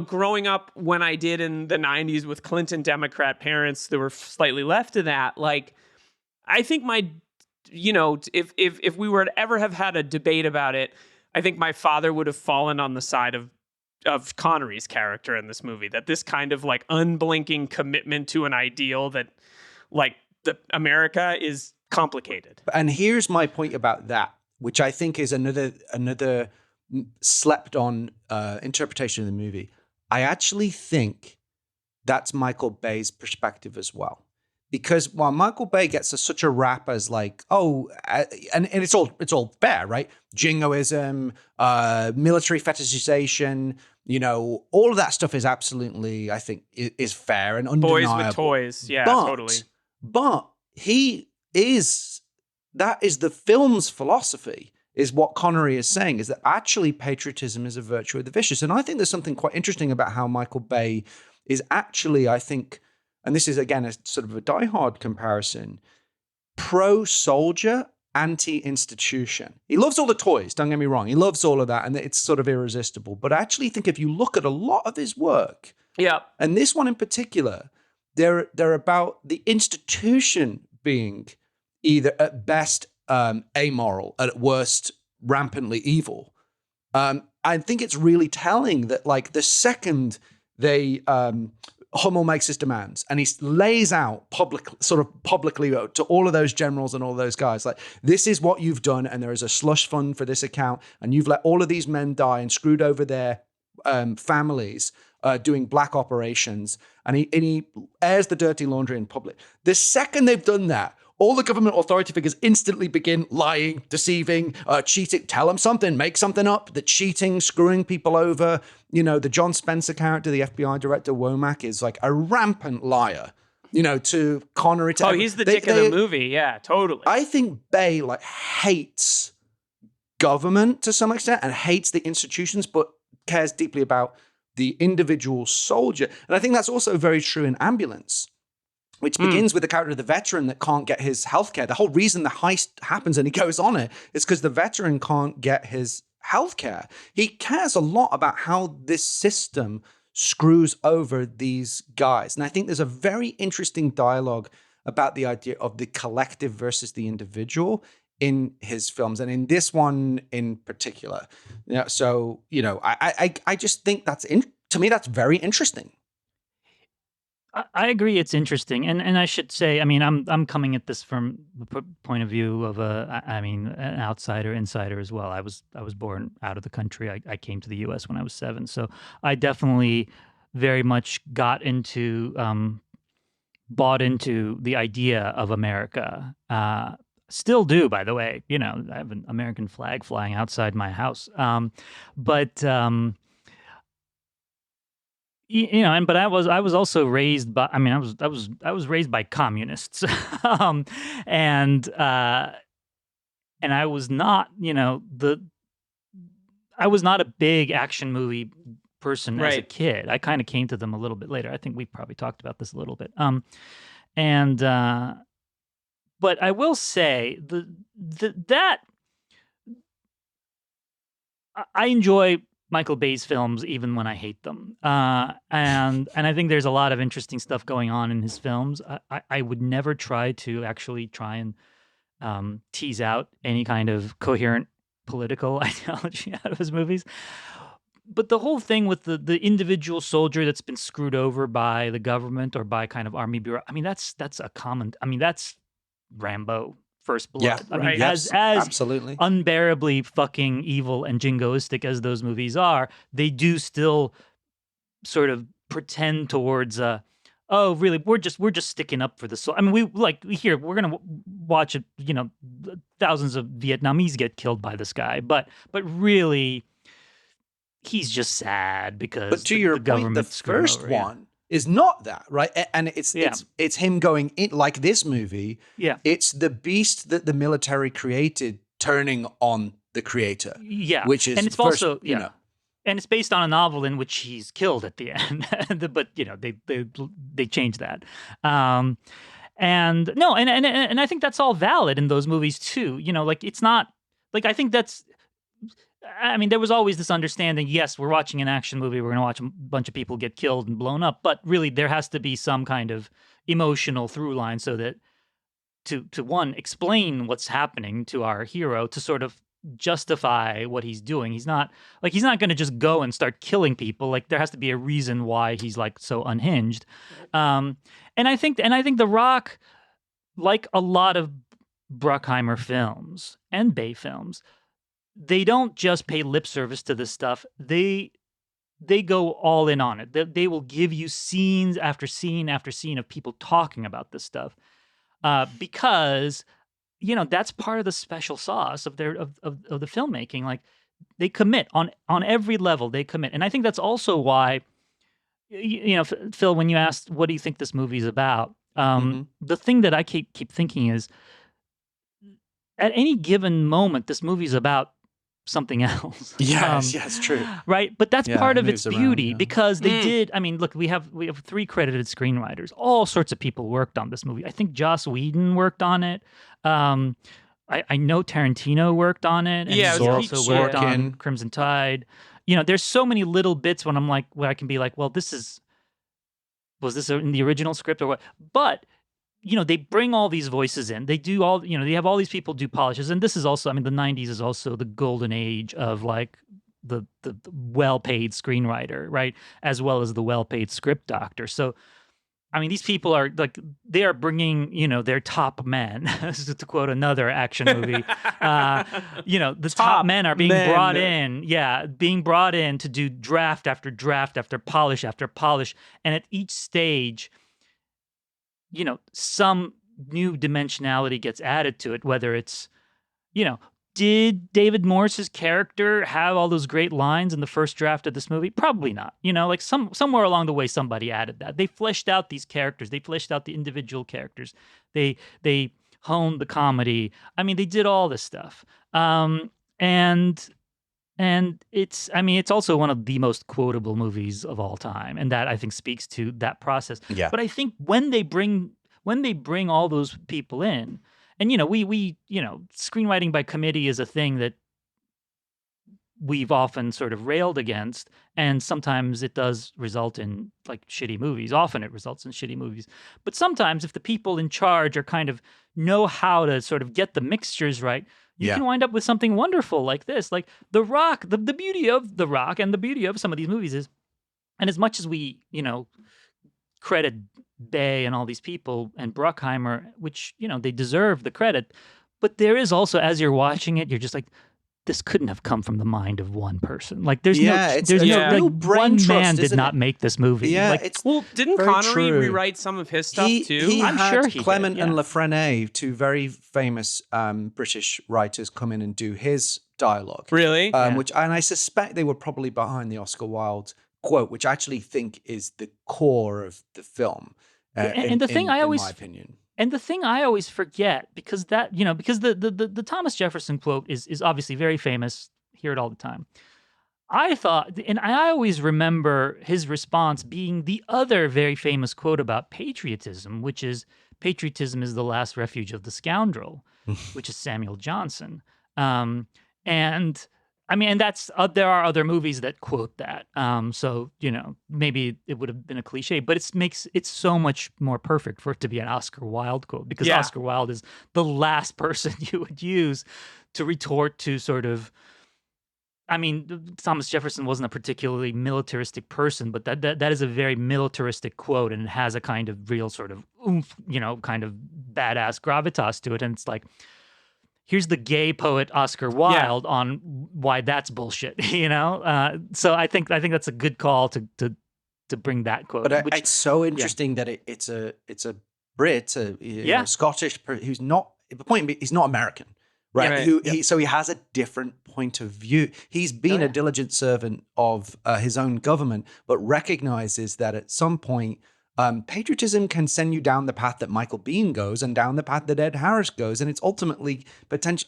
growing up when I did in the 90s with Clinton Democrat parents that were slightly left of that, like, I think if we were to ever have had a debate about it, I think my father would have fallen on the side of Connery's character in this movie, that this kind of like unblinking commitment to an ideal that like America is complicated. And here's my point about that, which I think is another slept on interpretation of the movie. I actually think that's Michael Bay's perspective as well. Because while Michael Bay gets such a rap as like, and it's all fair, right? Jingoism, military fetishization, all of that stuff is absolutely, I think, is fair and undeniable. Boys with toys, yeah, totally. But that is the film's philosophy, is what Connery is saying, is that actually patriotism is a virtue of the vicious. And I think there's something quite interesting about how Michael Bay is actually, I think, and this is, again, a sort of a diehard comparison, pro-soldier, anti-institution. He loves all the toys, don't get me wrong. He loves all of that, and it's sort of irresistible. But I actually think if you look at a lot of his work, and this one in particular, they're about the institution being either at best amoral, at worst rampantly evil. I think it's really telling that, like, the second they... Hummel makes his demands and he lays out publicly to all of those generals and all those guys, like, this is what you've done, and there is a slush fund for this account, and you've let all of these men die and screwed over their families doing black operations, and he airs the dirty laundry in public. The second they've done that, all the government authority figures instantly begin lying, deceiving, cheating. Tell them something, make something up. The cheating, screwing people over. The John Spencer character, the FBI director, Womack, is like a rampant liar, to Connery. He's the dick of the movie. Yeah, totally. I think Bay hates government to some extent and hates the institutions, but cares deeply about the individual soldier. And I think that's also very true in Ambulance, which begins with the character of the veteran that can't get his healthcare. The whole reason the heist happens and he goes on it is because the veteran can't get his healthcare. He cares a lot about how this system screws over these guys. And I think there's a very interesting dialogue about the idea of the collective versus the individual in his films, and in this one in particular. I just think to me, that's very interesting. I agree. It's interesting, and I should say, I mean, I'm coming at this from the point of view of an outsider, insider as well. I was born out of the country. I came to the U.S. when I was 7, so I definitely very much bought into the idea of America. Still do, by the way. I have an American flag flying outside my house, but. But I was also raised by, I was raised by communists, and and I was not, I was not a big action movie person as a Right. kid. I kind of came to them a little bit later. I think we probably talked about this a little bit. And but I will say that I enjoy Michael Bay's films even when I hate them. And I think there's a lot of interesting stuff going on in his films. I would never try to actually try and tease out any kind of coherent political ideology out of his movies. But the whole thing with the individual soldier that's been screwed over by the government or by kind of army bureau, I mean, that's a common, I mean, that's Rambo, First Blood. Yeah, I mean, yes, as absolutely. unbearably fucking evil and jingoistic as those movies are, they do still sort of pretend towards oh, really, we're just sticking up for the soul. I mean, we're gonna watch it, thousands of Vietnamese get killed by this guy, but really, he's just sad because But to your the point, government the screwed him first over, yeah. one is not that, right? And it's Yeah. it's him going in like this movie. Yeah. It's the beast that the military created turning on the creator. Yeah, Which is and it's first, also and it's based on a novel in which he's killed at the end, but they changed that. And no, and I think that's all valid in those movies too. Like it's not like I think that's. I mean, there was always this understanding. Yes, we're watching an action movie. We're going to watch a bunch of people get killed and blown up, but really, there has to be some kind of emotional through line so that to one explain what's happening to our hero to sort of justify what he's doing. He's not going to just go and start killing people. Like there has to be a reason why he's like so unhinged. And I think The Rock, like a lot of Bruckheimer films and Bay films, they don't just pay lip service to this stuff. They go all in on it. They will give you scenes after scene after scene of people talking about this stuff, because that's part of the special sauce of their of the filmmaking. Like they commit on every level. They commit, and I think that's also why, Phil, when you asked what do you think this movie's about, the thing that I keep thinking is, at any given moment, this movie's about something else. Yes, true. Right, but that's Yeah, part it of its moves around, beauty yeah. because they did. I mean, look, we have 3 credited screenwriters. All sorts of people worked on this movie. I think Joss Whedon worked on it. I know Tarantino worked on it, and Yeah, he it also was worked on Sorkin. Crimson Tide. There's so many little bits when I'm like, where I can be like, well, was this in the original script or what? But they bring all these voices in. They do all, they have all these people do polishes. And this is also, I mean, the 90s is also the golden age of like the well-paid screenwriter, right? As well as the well-paid script doctor. So, I mean, these people are like, they are bringing, their top men, to quote another action movie. The top men are being brought in to do draft after draft after polish after polish. And at each stage, some new dimensionality gets added to it, whether it's, did David Morse's character have all those great lines in the first draft of this movie? Probably not. Like somewhere along the way, somebody added that. They fleshed out these characters. They fleshed out the individual characters. They honed the comedy. I mean, they did all this stuff. And it's also one of the most quotable movies of all time, and that I think speaks to that process. Yeah. But I think when they bring all those people in, and we screenwriting by committee is a thing that we've often sort of railed against, and sometimes it does result in like shitty movies. Often it results in shitty movies, but sometimes if the people in charge are kind of know how to sort of get the mixtures right, you can wind up with something wonderful like this. Like The Rock, the beauty of The Rock and the beauty of some of these movies is, and as much as we, credit Bay and all these people and Bruckheimer, which, they deserve the credit, but there is also, as you're watching it, you're just like, this couldn't have come from the mind of one person. Like there's real brain one trust, man did isn't not it? make this movie. Yeah, Like, it's didn't very Connery true. rewrite some of his stuff too? He I'm had sure he did, Clement and yeah. Lafreniere, 2 very famous British writers, come in and do his dialogue. Really? Which, and I suspect they were probably behind the Oscar Wilde quote, which I actually think is the core of the film. And the thing I in always my opinion. And the thing I always forget, because the Thomas Jefferson quote is obviously very famous, hear it all the time. I thought, and I always remember his response being the other very famous quote about patriotism, which is, patriotism is the last refuge of the scoundrel, which is Samuel Johnson. And I mean, and that's there are other movies that quote that. So maybe it would have been a cliche, but it's so much more perfect for it to be an Oscar Wilde quote, because Oscar Wilde is the last person you would use to retort to sort of. I mean, Thomas Jefferson wasn't a particularly militaristic person, but that is a very militaristic quote, and it has a kind of real sort of oomph, kind of badass gravitas to it. And it's like, here's the gay poet Oscar Wilde on why that's bullshit, So I think that's a good call to bring that quote. But it's so interesting that it's a Brit, Scottish, who's not. The point being, he's not American. Right. So he has a different point of view. He's been a diligent servant of his own government, but recognizes that at some point, patriotism can send you down the path that Michael Biehn goes and down the path that Ed Harris goes. And it's ultimately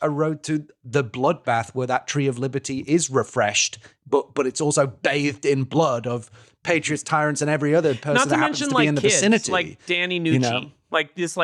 a road to the bloodbath where that tree of liberty is refreshed, but it's also bathed in blood of patriots, tyrants, and every other person that happens to be in the vicinity. Like Danny Nucci. Like this,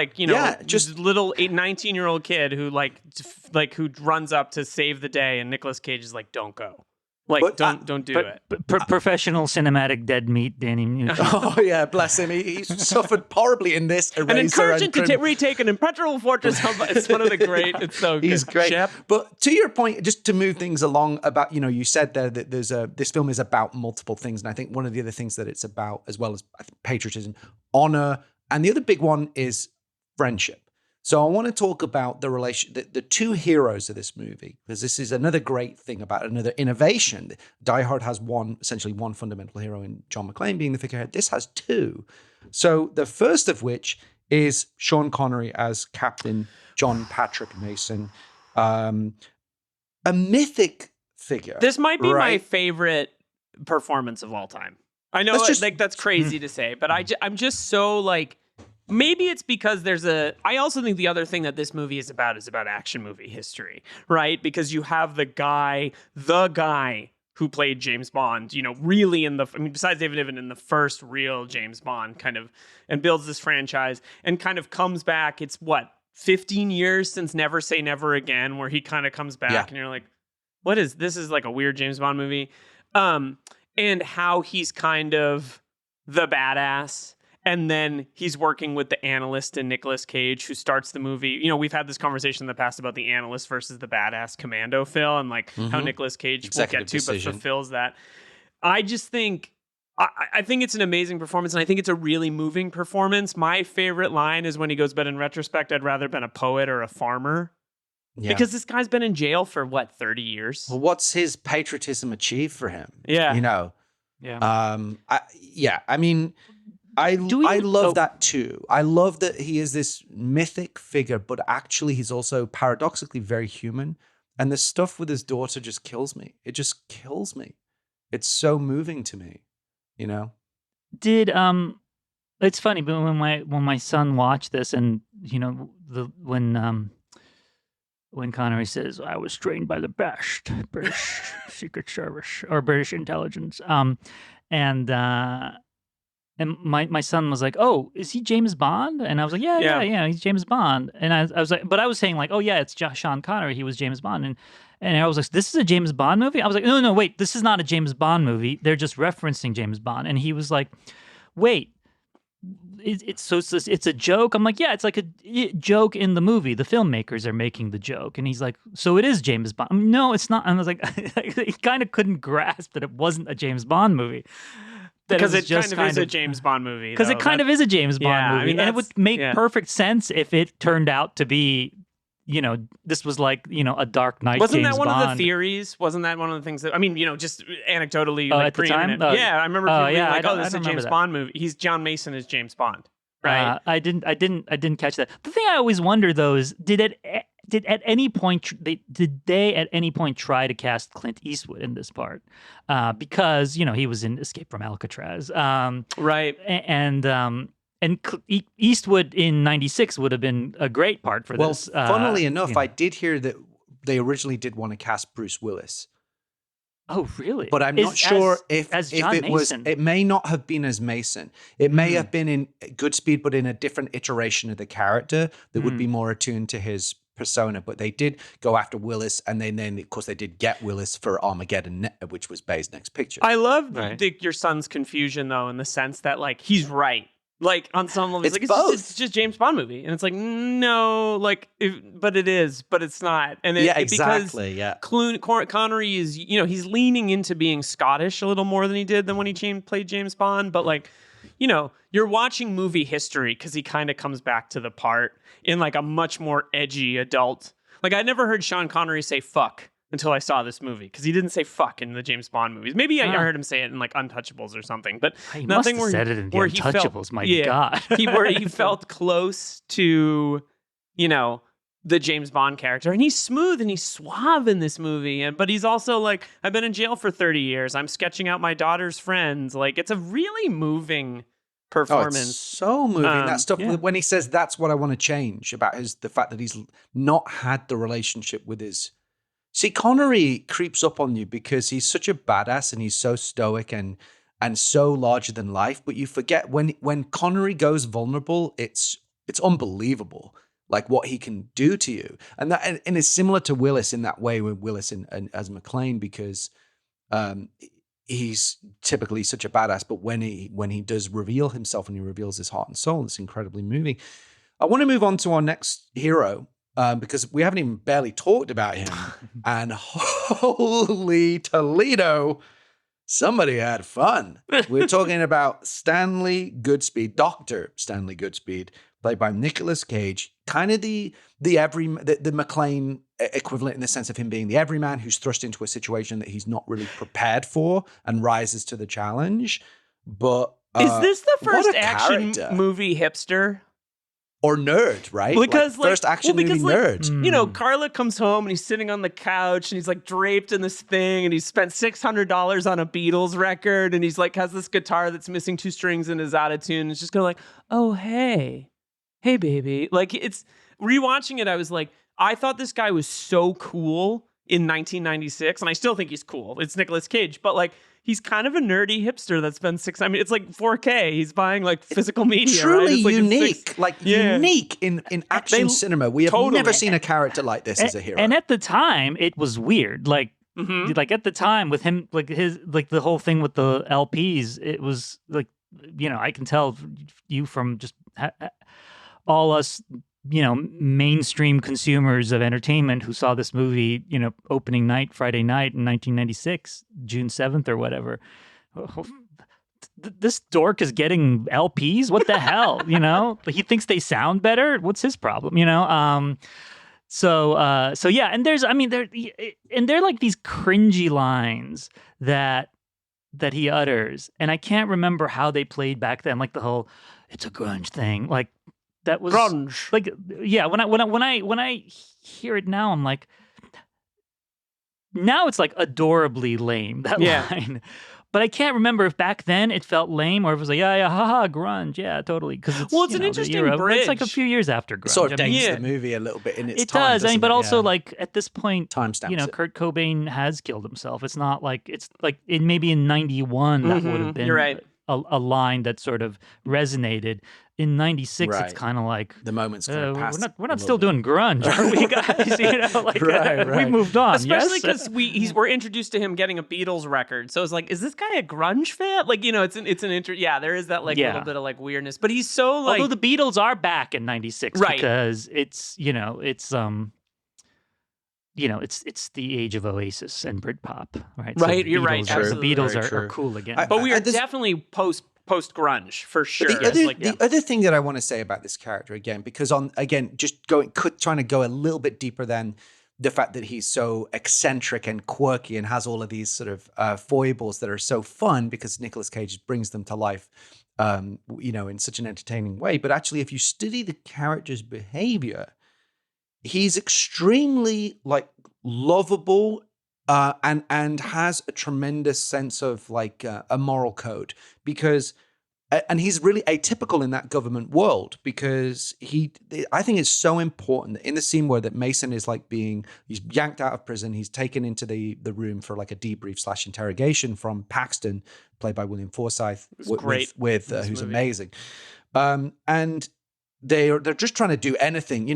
just little 19-year-old kid who who runs up to save the day, and Nicolas Cage is like, "Don't go, don't do it." Professional cinematic dead meat, Danny Nucci. Oh yeah, bless him. He's suffered horribly in this. And encourage him to retake an impenetrable fortress. It's one of the great. It's so good. He's great. Shep. But to your point, just to move things along, about you said there that this film is about multiple things, and I think one of the other things that it's about, as well as patriotism, honor. And the other big one is friendship. So I want to talk about the relation, the two heroes of this movie, because this is another great thing about another innovation. Die Hard has essentially one fundamental hero in John McClane being the figurehead. This has two. So the first of which is Sean Connery as Captain John Patrick Mason, a mythic figure. This might be my favorite performance of all time. I know that's crazy to say, but I'm just so maybe it's because I also think the other thing that this movie is about action movie history, right? Because you have the guy who played James Bond, really besides David Niven, in the first real James Bond kind of, and builds this franchise and kind of comes back. It's 15 years since Never Say Never Again, where he kind of comes back and you're like, what is this? Is like a weird James Bond movie. And how he's kind of the badass. And then he's working with the analyst and Nicolas Cage, who starts the movie. We've had this conversation in the past about the analyst versus the badass commando, Phil, and how Nicolas Cage will get to, but fulfills that. I just think, I think it's an amazing performance, and I think it's a really moving performance. My favorite line is when he goes, but in retrospect, I'd rather been a poet or a farmer. Yeah. Because this guy's been in jail for 30 years. Well, what's his patriotism achieved for him? Yeah. Yeah. I love that too. I love that he is this mythic figure, but actually he's also paradoxically very human. And the stuff with his daughter just kills me. It just kills me. It's so moving to me, Did it's funny, but when my son watched this, and when Connery says, "I was trained by the best British Secret Service or British intelligence," and my son was like, "Oh, is he James Bond?" And I was like, "Yeah, he's James Bond." And I was like, but I was saying like, "Oh yeah, it's Sean Connery. He was James Bond." And I was like, "This is a James Bond movie?" I was like, "No, wait, this is not a James Bond movie. They're just referencing James Bond." And he was like, "Wait. It's a joke?" I'm like, yeah, it's like a joke in the movie. The filmmakers are making the joke. And he's like, so it is James Bond. No, it's not. And I was like, he kind of couldn't grasp that it wasn't a James Bond movie. Because it kind of is a James Bond movie. Because it kind of is a James Bond movie. And it would make perfect sense if it turned out to be, this was like, a Dark Knight Wasn't James that one Bond. of the theories? Wasn't that one of the things that, just anecdotally, at the time? I remember people being like, this is a James that. Bond movie. John Mason is James Bond, right? I didn't catch that. The thing I always wonder though is, did at any point try to cast Clint Eastwood in this part? Because he was in Escape from Alcatraz, right? and Eastwood in '96 would have been a great part for this. Funnily enough, you know. I did hear that they originally did want to cast Bruce Willis. Oh, really? But I'm not sure if John it was. Mason. It may not have been as Mason. It may have been in Goodspeed, but in a different iteration of the character that would be more attuned to his persona. But they did go after Willis, and then of course they did get Willis for Armageddon, which was Bay's next picture. I love your son's confusion though, in the sense that like he's right. Like on some level, It's like both. it's just James Bond movie, and it's like no, like but it is, but it's not. And exactly. Yeah, Connery is, he's leaning into being Scottish a little more than he did when he played James Bond. But like, you're watching movie history because he kind of comes back to the part in like a much more edgy adult. Like I never heard Sean Connery say fuck until I saw this movie, because he didn't say fuck in the James Bond movies. Maybe I heard him say it in like Untouchables or something, but he nothing must have said it in the Untouchables. My God, where he felt close to, the James Bond character, and he's smooth and he's suave in this movie, but he's also like, I've been in jail for 30 years. I'm sketching out my daughter's friends. Like it's a really moving performance. it's so moving, that stuff when he says that's what I want to change about the fact that he's not had the relationship with his. See, Connery creeps up on you because he's such a badass and he's so stoic and so larger than life. But you forget when Connery goes vulnerable, it's unbelievable, like what he can do to you. And it's similar to Willis in that way, with Willis and as McClane, because he's typically such a badass. But when he does reveal himself and he reveals his heart and soul, it's incredibly moving. I want to move on to our next hero. Because we haven't even barely talked about him. And holy Toledo, somebody had fun. We're talking about Stanley Goodspeed, Dr. Stanley Goodspeed, played by Nicolas Cage, kind of the McClane equivalent, in the sense of him being the everyman who's thrust into a situation that he's not really prepared for and rises to the challenge. But is this the first action movie hipster? Or nerd, right? Because first action movie nerd. Carla comes home and he's sitting on the couch and he's like draped in this thing, and he's spent $600 on a Beatles record, and he's like has this guitar that's missing 2 strings in his out of tune. It's just kind of like, oh hey baby. Like it's rewatching it. I was like, I thought this guy was so cool in 1996, and I still think he's cool. It's Nicolas Cage, but like, he's kind of a nerdy hipster that's been it's like 4K. He's buying like physical media. Truly right? Like unique, unique in action cinema. We have never seen a character like this as a hero. And at the time, it was weird. Like at the time with him, like the whole thing with the LPs, it was like, I can tell you from just all us, mainstream consumers of entertainment who saw this movie, opening night, Friday night in 1996, June 7th or whatever. This dork is getting LPs? What the hell? He thinks they sound better. What's his problem? So yeah. And there are like these cringy lines that he utters. And I can't remember how they played back then. Like the whole, it's a grunge thing. Like, that was grunge. Like, yeah. When I hear it now, I'm like, now it's like adorably lame, that line. But I can't remember if back then it felt lame or if it was like, haha, grunge, yeah, totally. Because it's an interesting bridge. It's like a few years after grunge. It sort of dates the movie a little bit in its it time. Does, but also like at this point, timestamps Kurt Cobain has killed himself. It's not like maybe in '91 that would have been You're right. a line that sort of resonated. In '96, it's kind of like the moment's kind of passed. We're not still doing grunge, are we, guys? We moved on, especially because we're introduced to him getting a Beatles record. So it's like, is this guy a grunge fan? Like, there is that little bit of like weirdness, but he's so like. Although the Beatles are back in '96, because it's the age of Oasis and Britpop, right? Right, so you're right. The Beatles are cool again. But we are definitely post grunge for sure. The other thing that I want to say about this character again, because trying to go a little bit deeper than the fact that he's so eccentric and quirky and has all of these sort of foibles that are so fun, because Nicolas Cage brings them to life, in such an entertaining way. But actually, if you study the character's behavior, he's extremely like lovable. And has a tremendous sense of like a moral code, because and he's really atypical in that government world because I think it's so important that in the scene where that Mason is like he's yanked out of prison, he's taken into the room for like a debrief / interrogation from Paxton, played by William Forsythe, with who's amazing. And they're just trying to do anything,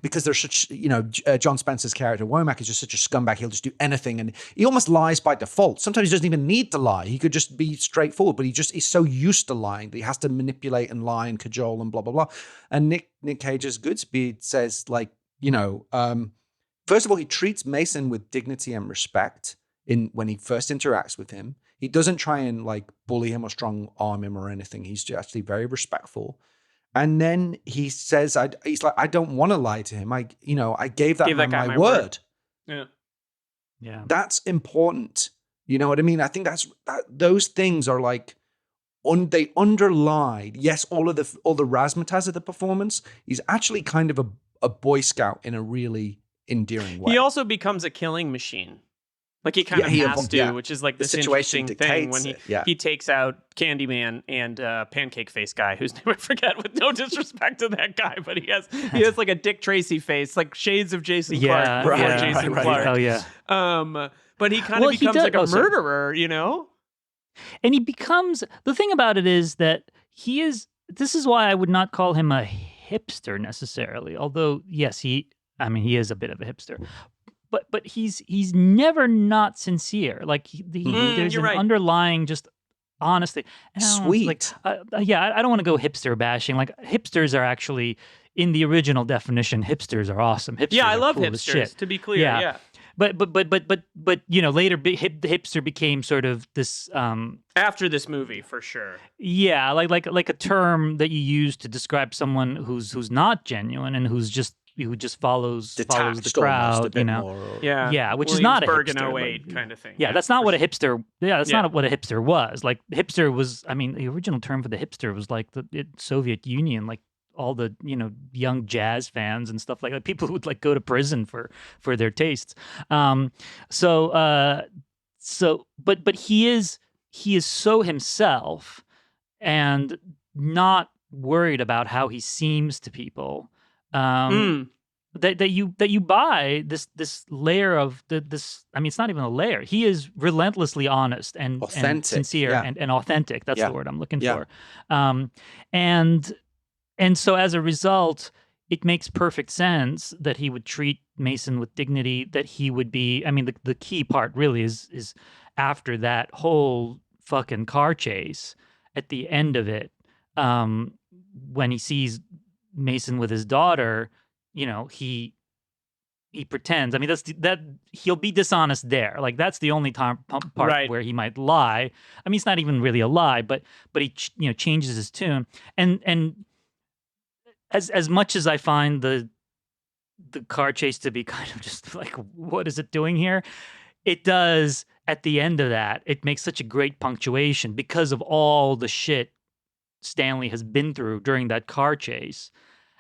because they're such, John Spencer's character, Womack, is just such a scumbag. He'll just do anything. And he almost lies by default. Sometimes he doesn't even need to lie. He could just be straightforward, but he's so used to lying that he has to manipulate and lie and cajole and blah, blah, blah. And Nick Cage's Goodspeed says, like, first of all, he treats Mason with dignity and respect when he first interacts with him. He doesn't try and like bully him or strong arm him or anything. He's actually very respectful. And then he says, he's like, I don't want to lie to him. I gave that man my word. Yeah. That's important. You know what I mean? I think those things are like, they underlie, yes, all the razzmatazz of the performance. He's actually kind of a Boy Scout in a really endearing way. He also becomes a killing machine. Like he kind of has to, which is like this interesting thing when he takes out Candyman and Pancake Face guy, whose name I forget, with no disrespect to that guy, but he has like a Dick Tracy face, like shades of Jason Clarke before Jason Clarke. Oh yeah. But he kind of becomes like a murderer, And he becomes, the thing about it is that this is why I would not call him a hipster necessarily, although yes, he is a bit of a hipster. But he's never not sincere. Like there's an underlying just honesty. Sweet. I don't want to go hipster bashing. Like hipsters are actually, in the original definition, hipsters are awesome. Hipsters I love cool hipsters. To be clear, yeah. But later hipster became sort of this after this movie for sure. Yeah, like a term that you use to describe someone who's not genuine and who just follows the crowd, which is not a hipster. In 08 kind of thing. Yeah, that's not what a hipster. Yeah, that's not what a hipster was. Like hipster was. I mean, the original term for the hipster was like the Soviet Union, like all the young jazz fans and stuff like that. People who would like go to prison for their tastes. But he is so himself and not worried about how he seems to people. That you buy this layer of this. I mean, it's not even a layer. He is relentlessly honest and sincere and authentic. That's the word I'm looking for. And so as a result, it makes perfect sense that he would treat Mason with dignity. That he would be. I mean, the key part really is after that whole fucking car chase at the end of it, when he sees Mason with his daughter, he pretends. I mean, that he'll be dishonest there. Like that's the only part where he might lie. I mean, it's not even really a lie, but he changes his tune. And as much as I find the car chase to be kind of just like, what is it doing here? It does at the end of that. It makes such a great punctuation because of all the shit Stanley has been through during that car chase.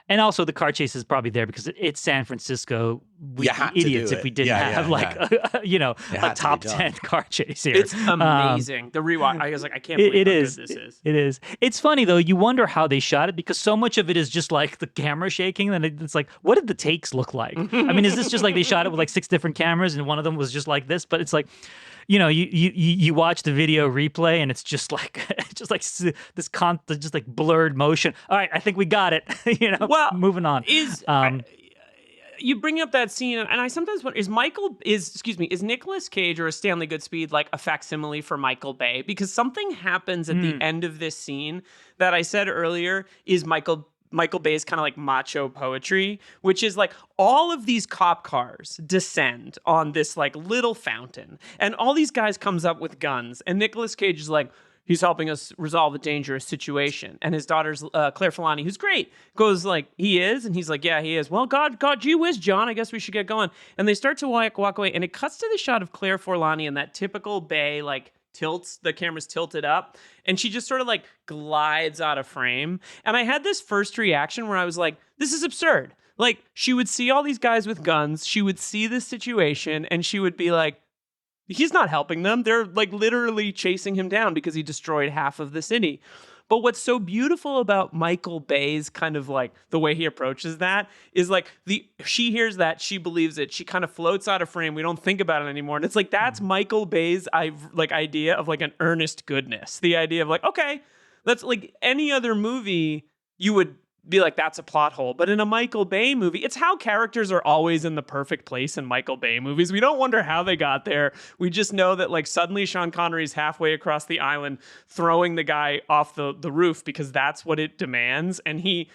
And also the car chase is probably there because it's San Francisco. We'd be idiots if we didn't have a top 10 car chase here. It's amazing. The rewatch, I was like, I can't believe how good this is. It is. It's funny though. You wonder how they shot it because so much of it is just like the camera shaking. And it's like, what did the takes look like? I mean, is this just like they shot it with like 6 different cameras and one of them was just like this? But it's like, you watch the video replay and it's just like this like blurred motion. All right, I think we got it. Well, moving on. You bring up that scene, and I sometimes wonder: is Nicolas Cage or Stanley Goodspeed like a facsimile for Michael Bay? Because something happens at the end of this scene that I said earlier is Michael Bay's kind of like macho poetry, which is like all of these cop cars descend on this like little fountain, and all these guys comes up with guns, and Nicolas Cage is like, he's helping us resolve a dangerous situation. And his daughter's Claire Filani, who's great, goes like, he is? And he's like, yeah, he is. Well, God, gee whiz, John, I guess we should get going. And they start to walk away. And it cuts to the shot of Claire Forlani in that typical Bay, like, tilts, the camera's tilted up. And she just sort of like glides out of frame. And I had this first reaction where I was like, this is absurd. Like, she would see all these guys with guns. She would see this situation and she would be like, he's not helping them. They're like literally chasing him down because he destroyed half of the city. But what's so beautiful about Michael Bay's kind of like the way he approaches that is like she hears that, she believes it, she kind of floats out of frame. We don't think about it anymore. And it's like, that's Michael Bay's idea of like an earnest goodness. The idea of like, okay, that's like any other movie you would be like, that's a plot hole. But in a Michael Bay movie, it's how characters are always in the perfect place in Michael Bay movies. We don't wonder how they got there. We just know that like suddenly Sean Connery's halfway across the island throwing the guy off the roof because that's what it demands. And the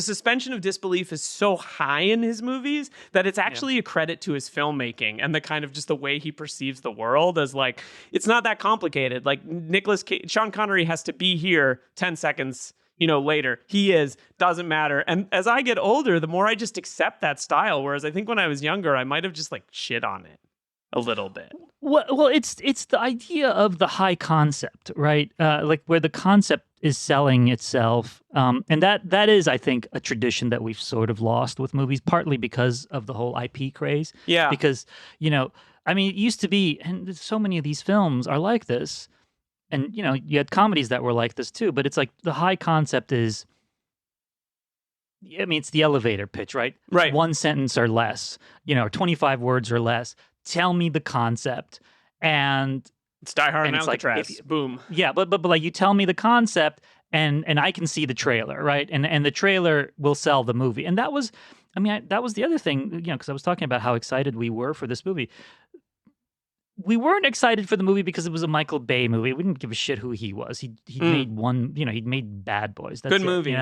suspension of disbelief is so high in his movies that it's actually a credit to his filmmaking and the kind of just the way he perceives the world as like, it's not that complicated. Like Sean Connery has to be here 10 seconds later. He doesn't matter. And as I get older, the more I just accept that style. Whereas I think when I was younger, I might have just like shit on it a little bit. Well, it's the idea of the high concept, right? Like where the concept is selling itself. And that is, I think, a tradition that we've sort of lost with movies, partly because of the whole IP craze. Yeah. Because, I mean, it used to be, and so many of these films are like this. And, you had comedies that were like this too, but it's like the high concept is, I mean, it's the elevator pitch, right? Right. One sentence or less, 25 words or less. Tell me the concept. And it's Die Hard and Alcatraz. Like, boom. Yeah, but like you tell me the concept and I can see the trailer, right? And the trailer will sell the movie. And that was, that was the other thing, because I was talking about how excited we were for this movie. We weren't excited for the movie because it was a Michael Bay movie. We didn't give a shit who he was. He made one, he'd made Bad Boys. That's good movie.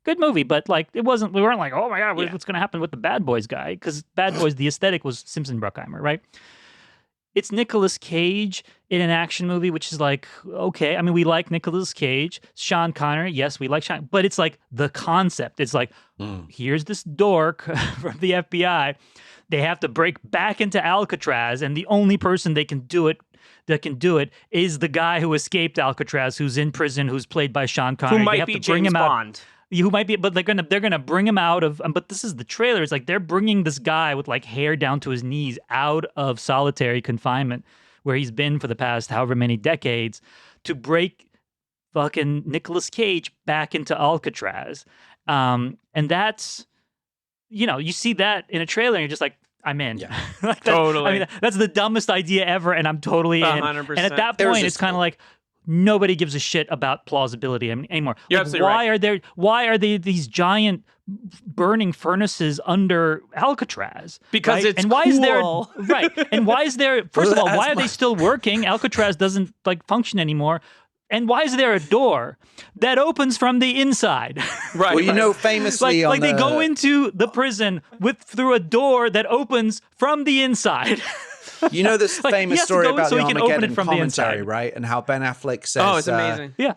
Good movie, but like we weren't like, oh my God, what's going to happen with the Bad Boys guy? Because Bad Boys, the aesthetic was Simpson Bruckheimer, right? It's Nicolas Cage in an action movie, which is like, okay. I mean, we like Nicolas Cage. Sean Connery, yes, we like Sean, but it's like the concept. It's like, here's this dork from the FBI. They have to break back into Alcatraz, and the only person that can do it is the guy who escaped Alcatraz, who's in prison, who's played by Sean Connery. Who might they have be to James bring him Bond. Who might be, but they're gonna bring him out of. But this is the trailer. It's like they're bringing this guy with like hair down to his knees out of solitary confinement, where he's been for the past however many decades, to break fucking Nicolas Cage back into Alcatraz. And that's, you see that in a trailer and you're just like, I'm in. Yeah. Like totally. I mean, that's the dumbest idea ever, and I'm totally in. 100%. And at that point, it's kind of like nobody gives a shit about plausibility anymore. You're Like, absolutely why are there these giant burning furnaces under Alcatraz? Because right? it's and why cool. is there right? And why is there? First of all, why are they still working? Alcatraz doesn't like function anymore. And why is there a door that opens from the inside? Right. Well, famously like they go into the prison through a door that opens from the inside. This Like, famous he has to story go in about so the he can open it Armageddon from the commentary, inside. right? And how Ben Affleck says, Oh, it's amazing. Yeah.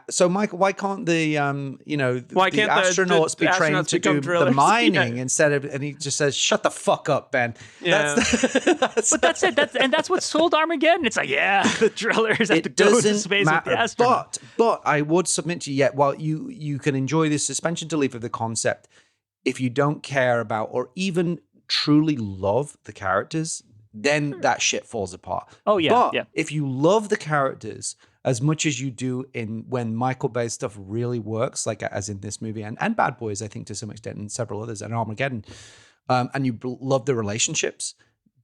So Michael, why can't the Why the can't astronauts the be trained astronauts to become do drillers? the mining Yeah. instead of? And he just says, "Shut the fuck up, Ben." Yeah. But that's it. That's what sold Armageddon. It's like, the drillers have to It go to doesn't space with the matter. astronauts. But I would submit to you, while you can enjoy this suspension to leave of the concept, if you don't care about or even truly love the characters, then that shit falls apart. Oh, yeah, But yeah. if you love the characters as much as you do when Michael Bay stuff really works, like as in this movie and Bad Boys, I think to some extent, and several others, and Armageddon, and you love the relationships,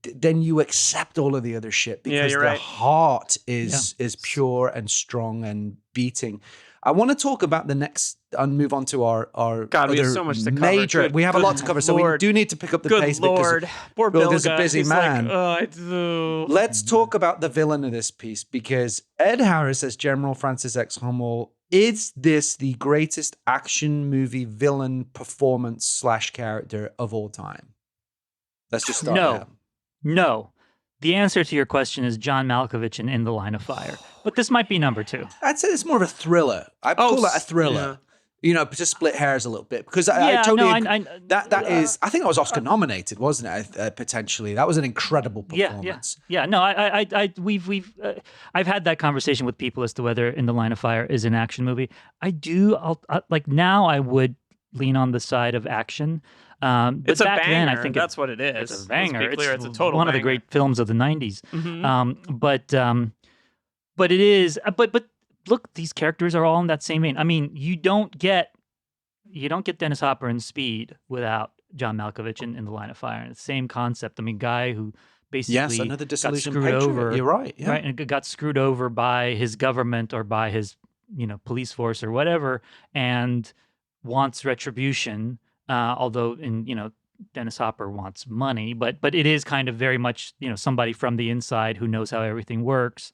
then you accept all of the other shit because you're the right. heart is pure and strong and beating. I want to talk about the next and move on to our God, we have other so much to cover. major. Good- we have a good lot to cover, so we Lord. do need to pick up the Good pace Lord. because Poor Bilge's a Bilge. busy He's man. Like, Let's talk about the villain of this piece, because Ed Harris as General Francis X. Hummel, is this the greatest action movie villain performance / character of all time? Let's just start there. No. The answer to your question is John Malkovich in The Line of Fire. But this might be number 2. I'd say it's more of a thriller. I call it a thriller. To split hairs a little bit, because I totally agree. That is. I think I was Oscar nominated, wasn't it? Potentially, that was an incredible performance. Yeah. No, I've had that conversation with people as to whether In the Line of Fire is an action movie. Now I would lean on the side of action. But it's a back banger. then, I think That's what it is. It's a banger. Let's be clear, it's a total one of the banger. great films of the '90s. Mhm. But it is. But look, these characters are all in that same vein. I mean, you don't get Dennis Hopper in Speed without John Malkovich in The Line of Fire. The same concept. I mean, guy who basically another got disillusioned screwed patriot. over. You're right. Yeah. Right, and got screwed over by his government or by his police force or whatever, and wants retribution. Although Dennis Hopper wants money, but it is kind of very much somebody from the inside who knows how everything works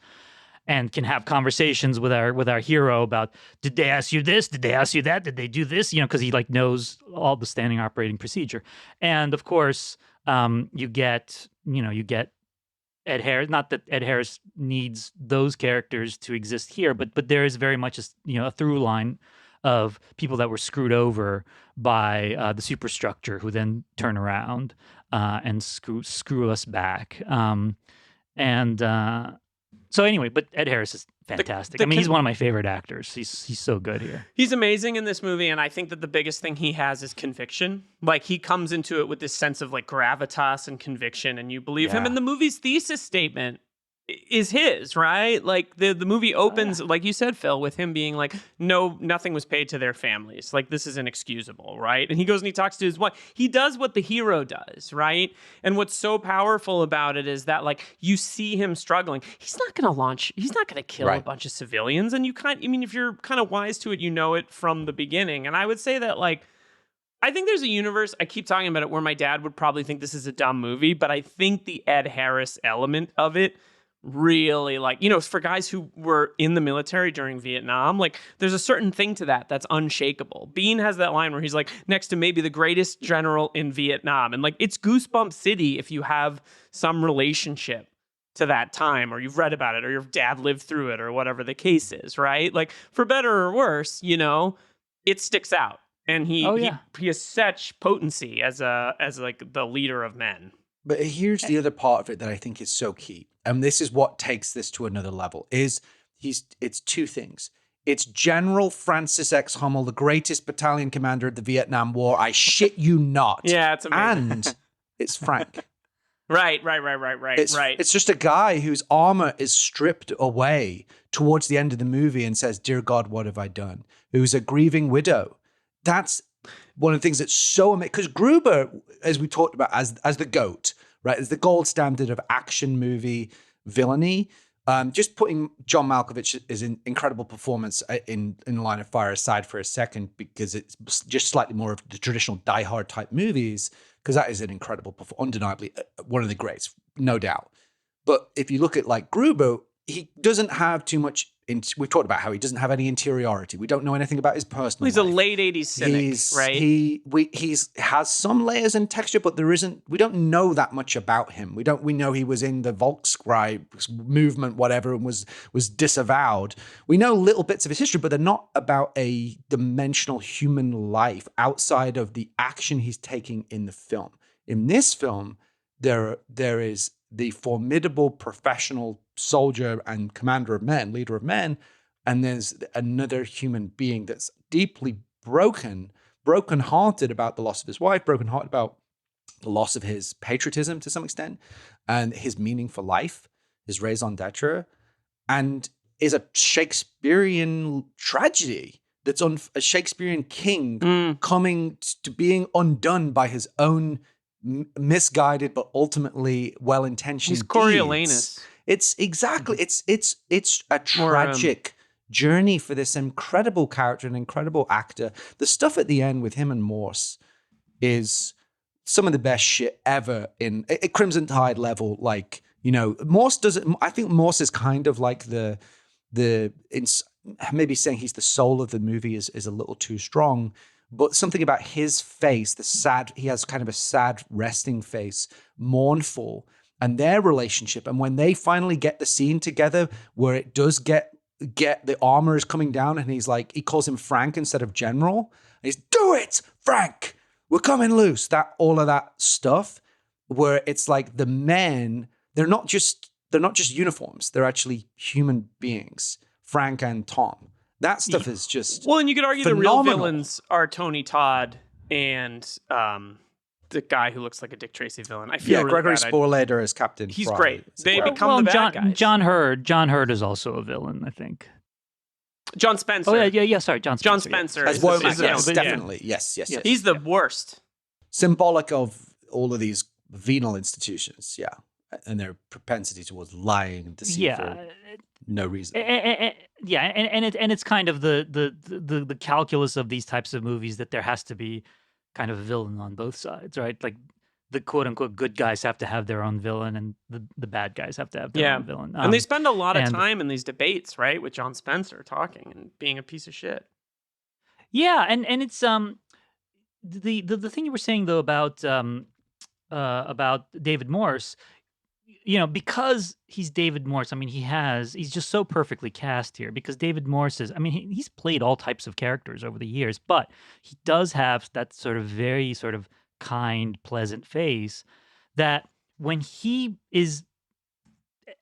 and can have conversations with our hero about, did they ask you this? Did they ask you that? Did they do this? Because he knows all the standing operating procedure. And of course, you get Ed Harris. Not that Ed Harris needs those characters to exist here, but there is very much a through line of people that were screwed over by the superstructure, who then turn around and screw us back. So anyway, but Ed Harris is fantastic. He's one of my favorite actors. He's so good here. He's amazing in this movie, and I think that the biggest thing he has is conviction. He comes into it with this sense of gravitas and conviction, and you believe him. And the movie's thesis statement is his, right? The movie opens, like you said, Phil, with him being no, nothing was paid to their families. This is inexcusable, right? And he goes and he talks to his wife. He does what the hero does, right? And what's so powerful about it is that you see him struggling. He's not going to kill a bunch of civilians. And if you're kind of wise to it, you know it from the beginning. And I would say that I think there's a universe, I keep talking about it, where my dad would probably think this is a dumb movie, but I think the Ed Harris element of it really for guys who were in the military during Vietnam, there's a certain thing to that's unshakable. Bean has that line where he's next to maybe the greatest general in Vietnam, and it's Goosebump City if you have some relationship to that time, or you've read about it, or your dad lived through it, or whatever the case is, right? For better or worse, it sticks out, and he has such potency as the leader of men. But here's the other part of it that I think is so key. And this is what takes this to another level, it's two things. It's General Francis X. Hummel, the greatest battalion commander of the Vietnam War. I shit you not. Yeah, it's amazing. And it's Frank. Right. It's just a guy whose armor is stripped away towards the end of the movie and says, "Dear God, what have I done?" Who's a grieving widow. That's one of the things that's so amazing. Because Gruber, as we talked about, as the GOAT, right, as the gold standard of action movie villainy. Just putting John Malkovich as an incredible performance in Line of Fire aside for a second, because it's just slightly more of the traditional Die Hard type movies, because that is an incredible performance, undeniably one of the greats, no doubt. But if you look at Gruber, he doesn't have too much. We've talked about how he doesn't have any interiority. We don't know anything about his personal life. He's a late 80s cynic, right? He's has some layers and texture, but we don't know that much about him. We know he was in the Volkskriegs movement, whatever, and was disavowed. We know little bits of his history, but they're not about a dimensional human life outside of the action he's taking in the film. In this film, there is the formidable professional soldier and commander of men, leader of men, and there's another human being that's deeply broken-hearted about the loss of his wife, broken-hearted about the loss of his patriotism to some extent, and his meaning for life, his raison d'etre, and is a Shakespearean tragedy that's on a Shakespearean king coming to being undone by his own misguided but ultimately well-intentioned He's Coriolanus. It's exactly it's a tragic journey for this incredible character, an incredible actor. The stuff at the end with him and Morse is some of the best shit ever in Crimson Tide level. Morse does it. I think Morse is kind of like maybe saying he's the soul of the movie is a little too strong. But something about his face, he has kind of a sad resting face, mournful, and their relationship. And when they finally get the scene together where it does get the armor is coming down and he calls him Frank instead of General. And he's, "Do it, Frank! We're coming loose." All of that stuff where it's the men, they're not just uniforms. They're actually human beings, Frank and Tom. That stuff is just and you could argue phenomenal. The real villains are Tony Todd and the guy who looks like a Dick Tracy villain. I feel really Gregory bad. Sporlater as Captain. He's Fry. great. They become the bad guys. John Hurd is also a villain, I think. John Spencer. Oh yeah. Sorry, John Spencer. John Spencer. As is Womack, the- yes, yeah. definitely. Yes. He's the worst. Symbolic of all of these venal institutions, yeah, and their propensity towards lying and deceit for no reason. And it's kind of the calculus of these types of movies that there has to be kind of a villain on both sides, right? Like the quote unquote good guys have to have their own villain, and the bad guys have to have their own villain. And they spend a lot of time in these debates, right, with John Spencer talking and being a piece of shit. Yeah, and it's the thing you were saying though about David Morse, because he's David Morse. I mean, he's just so perfectly cast here because David Morse is. I mean, he's played all types of characters over the years, but he does have that sort of very sort of kind, pleasant face that when he is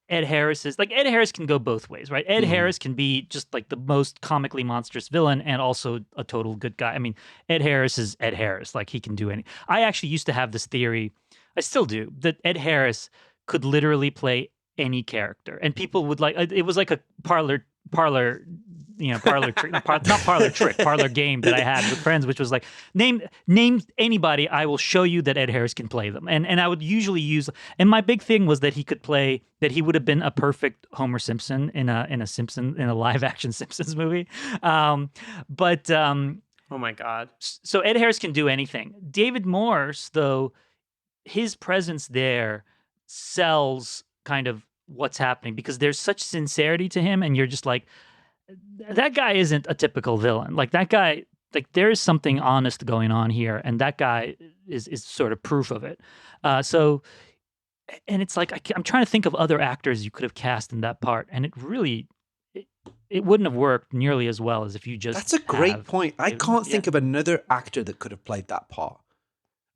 Ed Harris's, like Ed Harris can go both ways, right? Ed Harris can be just like the most comically monstrous villain and also a total good guy. I mean, Ed Harris is Ed Harris. Like he can do any. I actually used to have this theory, I still do, that Ed Harris could literally play any character, and people would it was like a parlor game that I had with friends, which was like, name anybody, I will show you that Ed Harris can play them. And I would usually use, and my big thing was that he would have been a perfect Homer Simpson in a live action Simpsons movie. Oh my God. So Ed Harris can do anything. David Morse, though, his presence there sells kind of what's happening because there's such sincerity to him, and you're just like, that guy isn't a typical villain. Like that guy, like there is something honest going on here, and that guy is sort of proof of it. And it's like I'm trying to think of other actors you could have cast in that part, and it wouldn't have worked nearly as well as if you just. That's a great point. I can't think of another actor that could have played that part,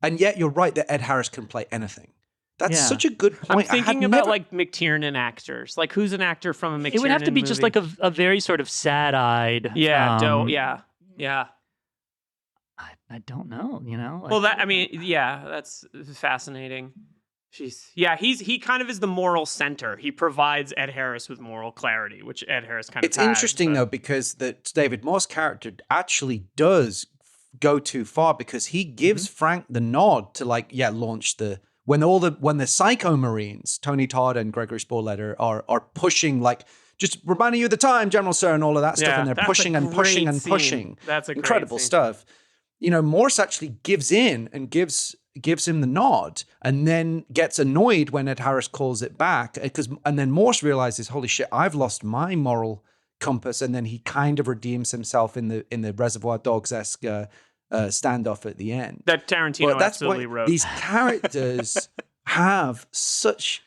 and yet you're right that Ed Harris can play anything. That's such a good point. I'm thinking about like McTiernan actors. Like who's an actor from a McTiernan It would have to be movie? just like a very sort of sad-eyed. Yeah, I don't know. Well, that's fascinating. Jeez. Yeah, he kind of is the moral center. He provides Ed Harris with moral clarity, which Ed Harris kind of. It's interesting though because the David Morse character actually does go too far because he gives Frank the nod to launch the. When the Psycho Marines, Tony Todd and Gregory Sporletter are pushing, just reminding you of the time, General Sir, and all of that stuff, and they're pushing and pushing and pushing. That's a incredible great scene. stuff. Morse actually gives in and gives him the nod, and then gets annoyed when Ed Harris calls it back, and then Morse realizes, holy shit, I've lost my moral compass, and then he kind of redeems himself in the Reservoir Dogs-esque standoff at the end. That Tarantino absolutely wrote. These characters have such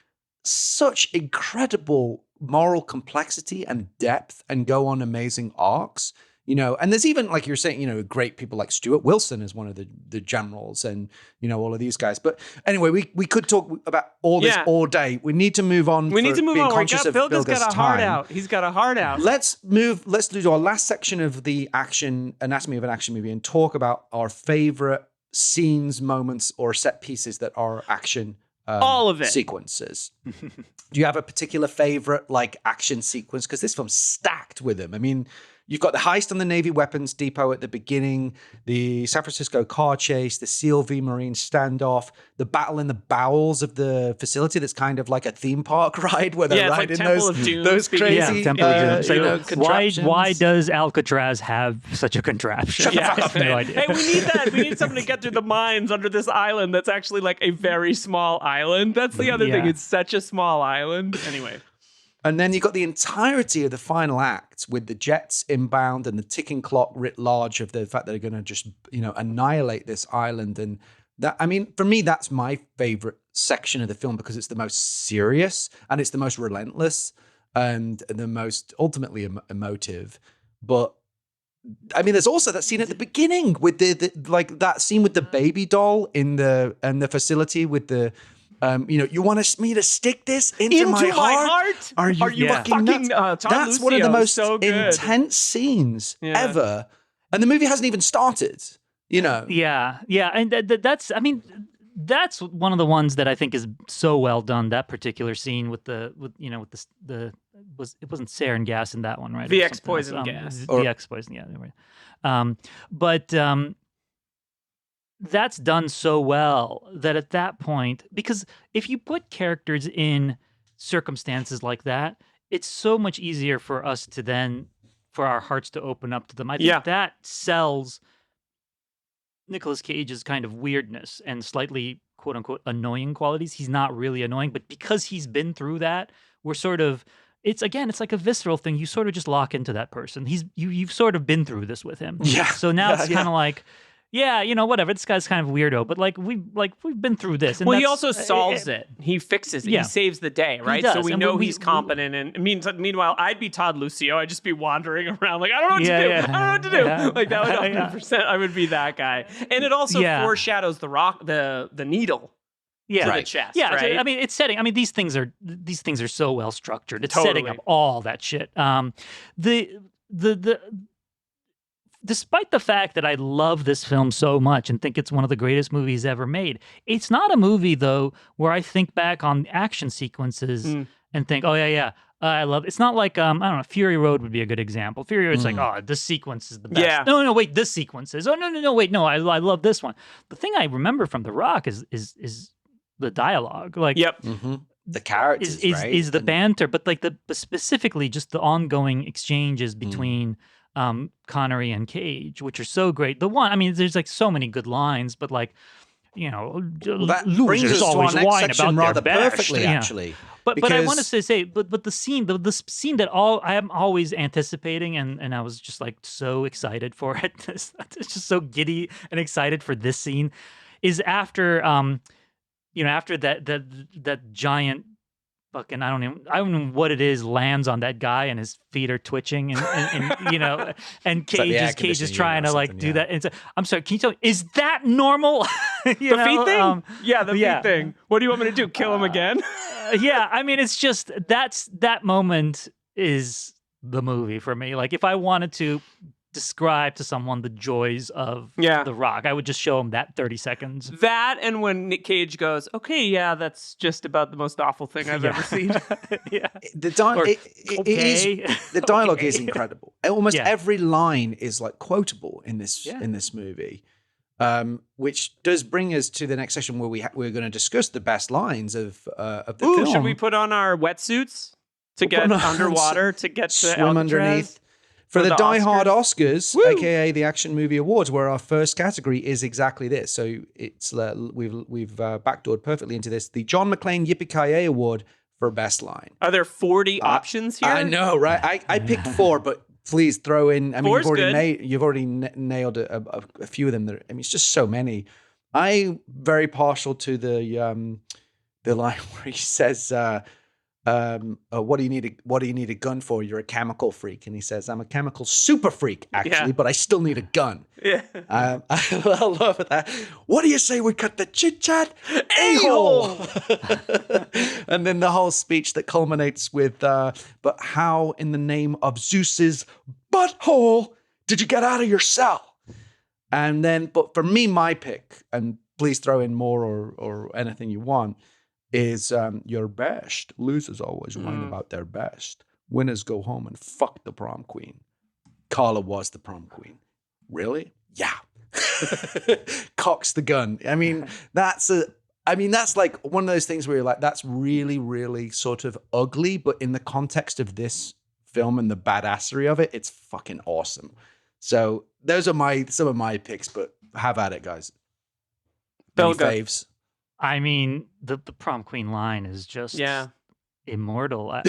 incredible moral complexity and depth and go on amazing arcs. And there's even, like you're saying, great people like Stuart Wilson is one of the generals and, all of these guys. But anyway, we could talk about all this all day. We need to move on. We need to move on. Bilge's got a heart time. out. He's got a heart out. Let's do our last section of the anatomy of an action movie and talk about our favorite scenes, moments, or set pieces that are action all of it. Sequences. Do you have a particular favorite action sequence? Because this film's stacked with them. I mean, you've got the heist on the Navy weapons depot at the beginning, the San Francisco car chase, the SEAL v Marine standoff, the battle in the bowels of the facility that's kind of like a theme park ride where they're riding those crazy Temple of Doom. contraptions. Why does Alcatraz have such a contraption? Shut the fuck up, no idea. Hey, we need that. We need something to get through the mines under this island that's actually like a very small island. That's the other thing. It's such a small island. Anyway. And then you got the entirety of the final act with the jets inbound and the ticking clock writ large of the fact that they're going to just, annihilate this island. And that, I mean, for me, that's my favorite section of the film because it's the most serious and it's the most relentless and the most ultimately emotive. But I mean, there's also that scene at the beginning with that scene with the baby doll in the facility with the. You want me to stick this into my heart? Are you fucking nuts? That's one of the most intense scenes ever. And the movie hasn't even started, Yeah. And that's one of the ones that I think is so well done. That particular scene with the it wasn't sarin gas in that one, right? VX poison gas. VX poison, yeah. But that's done so well that at that point, because if you put characters in circumstances like that, it's so much easier for us to then, for our hearts to open up to them. I think that sells Nicolas Cage's kind of weirdness and slightly quote unquote annoying qualities. He's not really annoying, but because he's been through that, we're sort of, it's like a visceral thing. You sort of just lock into that person. You've sort of been through this with him. Yeah. So now it's kind of like, yeah, whatever. This guy's kind of weirdo, but we've been through this. And he also solves it. He fixes it. Yeah. He saves the day, right? Does. So we And know he's competent. And meanwhile, I'd be Todd Lucio. I'd just be wandering around like, I don't know what to do. I don't know what to do. Yeah. Like that would 100%. I would be that guy. And it also foreshadows the needle. Yeah, to the chest, yeah. right? I mean, it's setting. I mean, these things are so well structured. It's Totally. setting up all that shit. Despite the fact that I love this film so much and think it's one of the greatest movies ever made, it's not a movie though where I think back on action sequences and think, oh yeah, I love. It's not like I don't know. Fury Road would be a good example. Fury Road's like, oh, this sequence is the best. Yeah. No, wait, this sequence is. Oh no, wait, no, I love this one. The thing I remember from The Rock is the dialogue, like the characters, is the banter, but like but specifically just the ongoing exchanges between Connery and Cage, which are so great. The one, I mean, there's like so many good lines, but like that brings losers us to our always next whine section about rather their best. perfectly, Yeah. actually. But I want to say, but the scene, the scene that I am always anticipating, and I was just like so excited for it. It's just so giddy and excited for this scene, is after after that giant fucking I don't know what it is lands on that guy and his feet are twitching and and Cage is trying to like do that. And so, I'm sorry, can you tell me, is that normal? The feet thing? The feet thing. What do you want me to do? Kill him again? Yeah, I mean, it's just that moment is the movie for me. Like if I wanted to describe to someone the joys of The Rock, I would just show him that 30 seconds. That, and when Nick Cage goes, okay, yeah, that's just about the most awful thing I've ever seen. The dialogue is incredible. Almost every line is like quotable in this movie, which does bring us to the next session where we're going to discuss the best lines of the film. Should we put on our wetsuits to get underwater to get to swim Alcatraz? underneath? For the Die Hard Oscars, Woo! aka the Action Movie Awards, where our first category is exactly this. So it's we've backdoored perfectly into this. The John McClane Yippee-Ki-Yay Award for Best Line. Are there 40 options here? I know, right? I picked 4, but please throw in. I mean, you've already nailed a few of them. It's just so many. I'm very partial to the line where he says. What do you need a gun for? You're a chemical freak. And he says, I'm a chemical super freak, actually, but I still need a gun. Yeah. I love that. What do you say we cut the chit-chat? A-hole! And then the whole speech that culminates with, but how in the name of Zeus's butthole did you get out of your cell? And then, but for me, my pick, and please throw in more or anything you want, is your best. Losers always whine about their best. Winners go home and fuck the prom queen. Carla was the prom queen. Really? Yeah. Cocks the gun. I mean, that's like one of those things where you're like, that's really, really sort of ugly, but in the context of this film and the badassery of it, it's fucking awesome. So those are some of my picks, but have at it, guys. Any faves? I mean, the prom queen line is just immortal.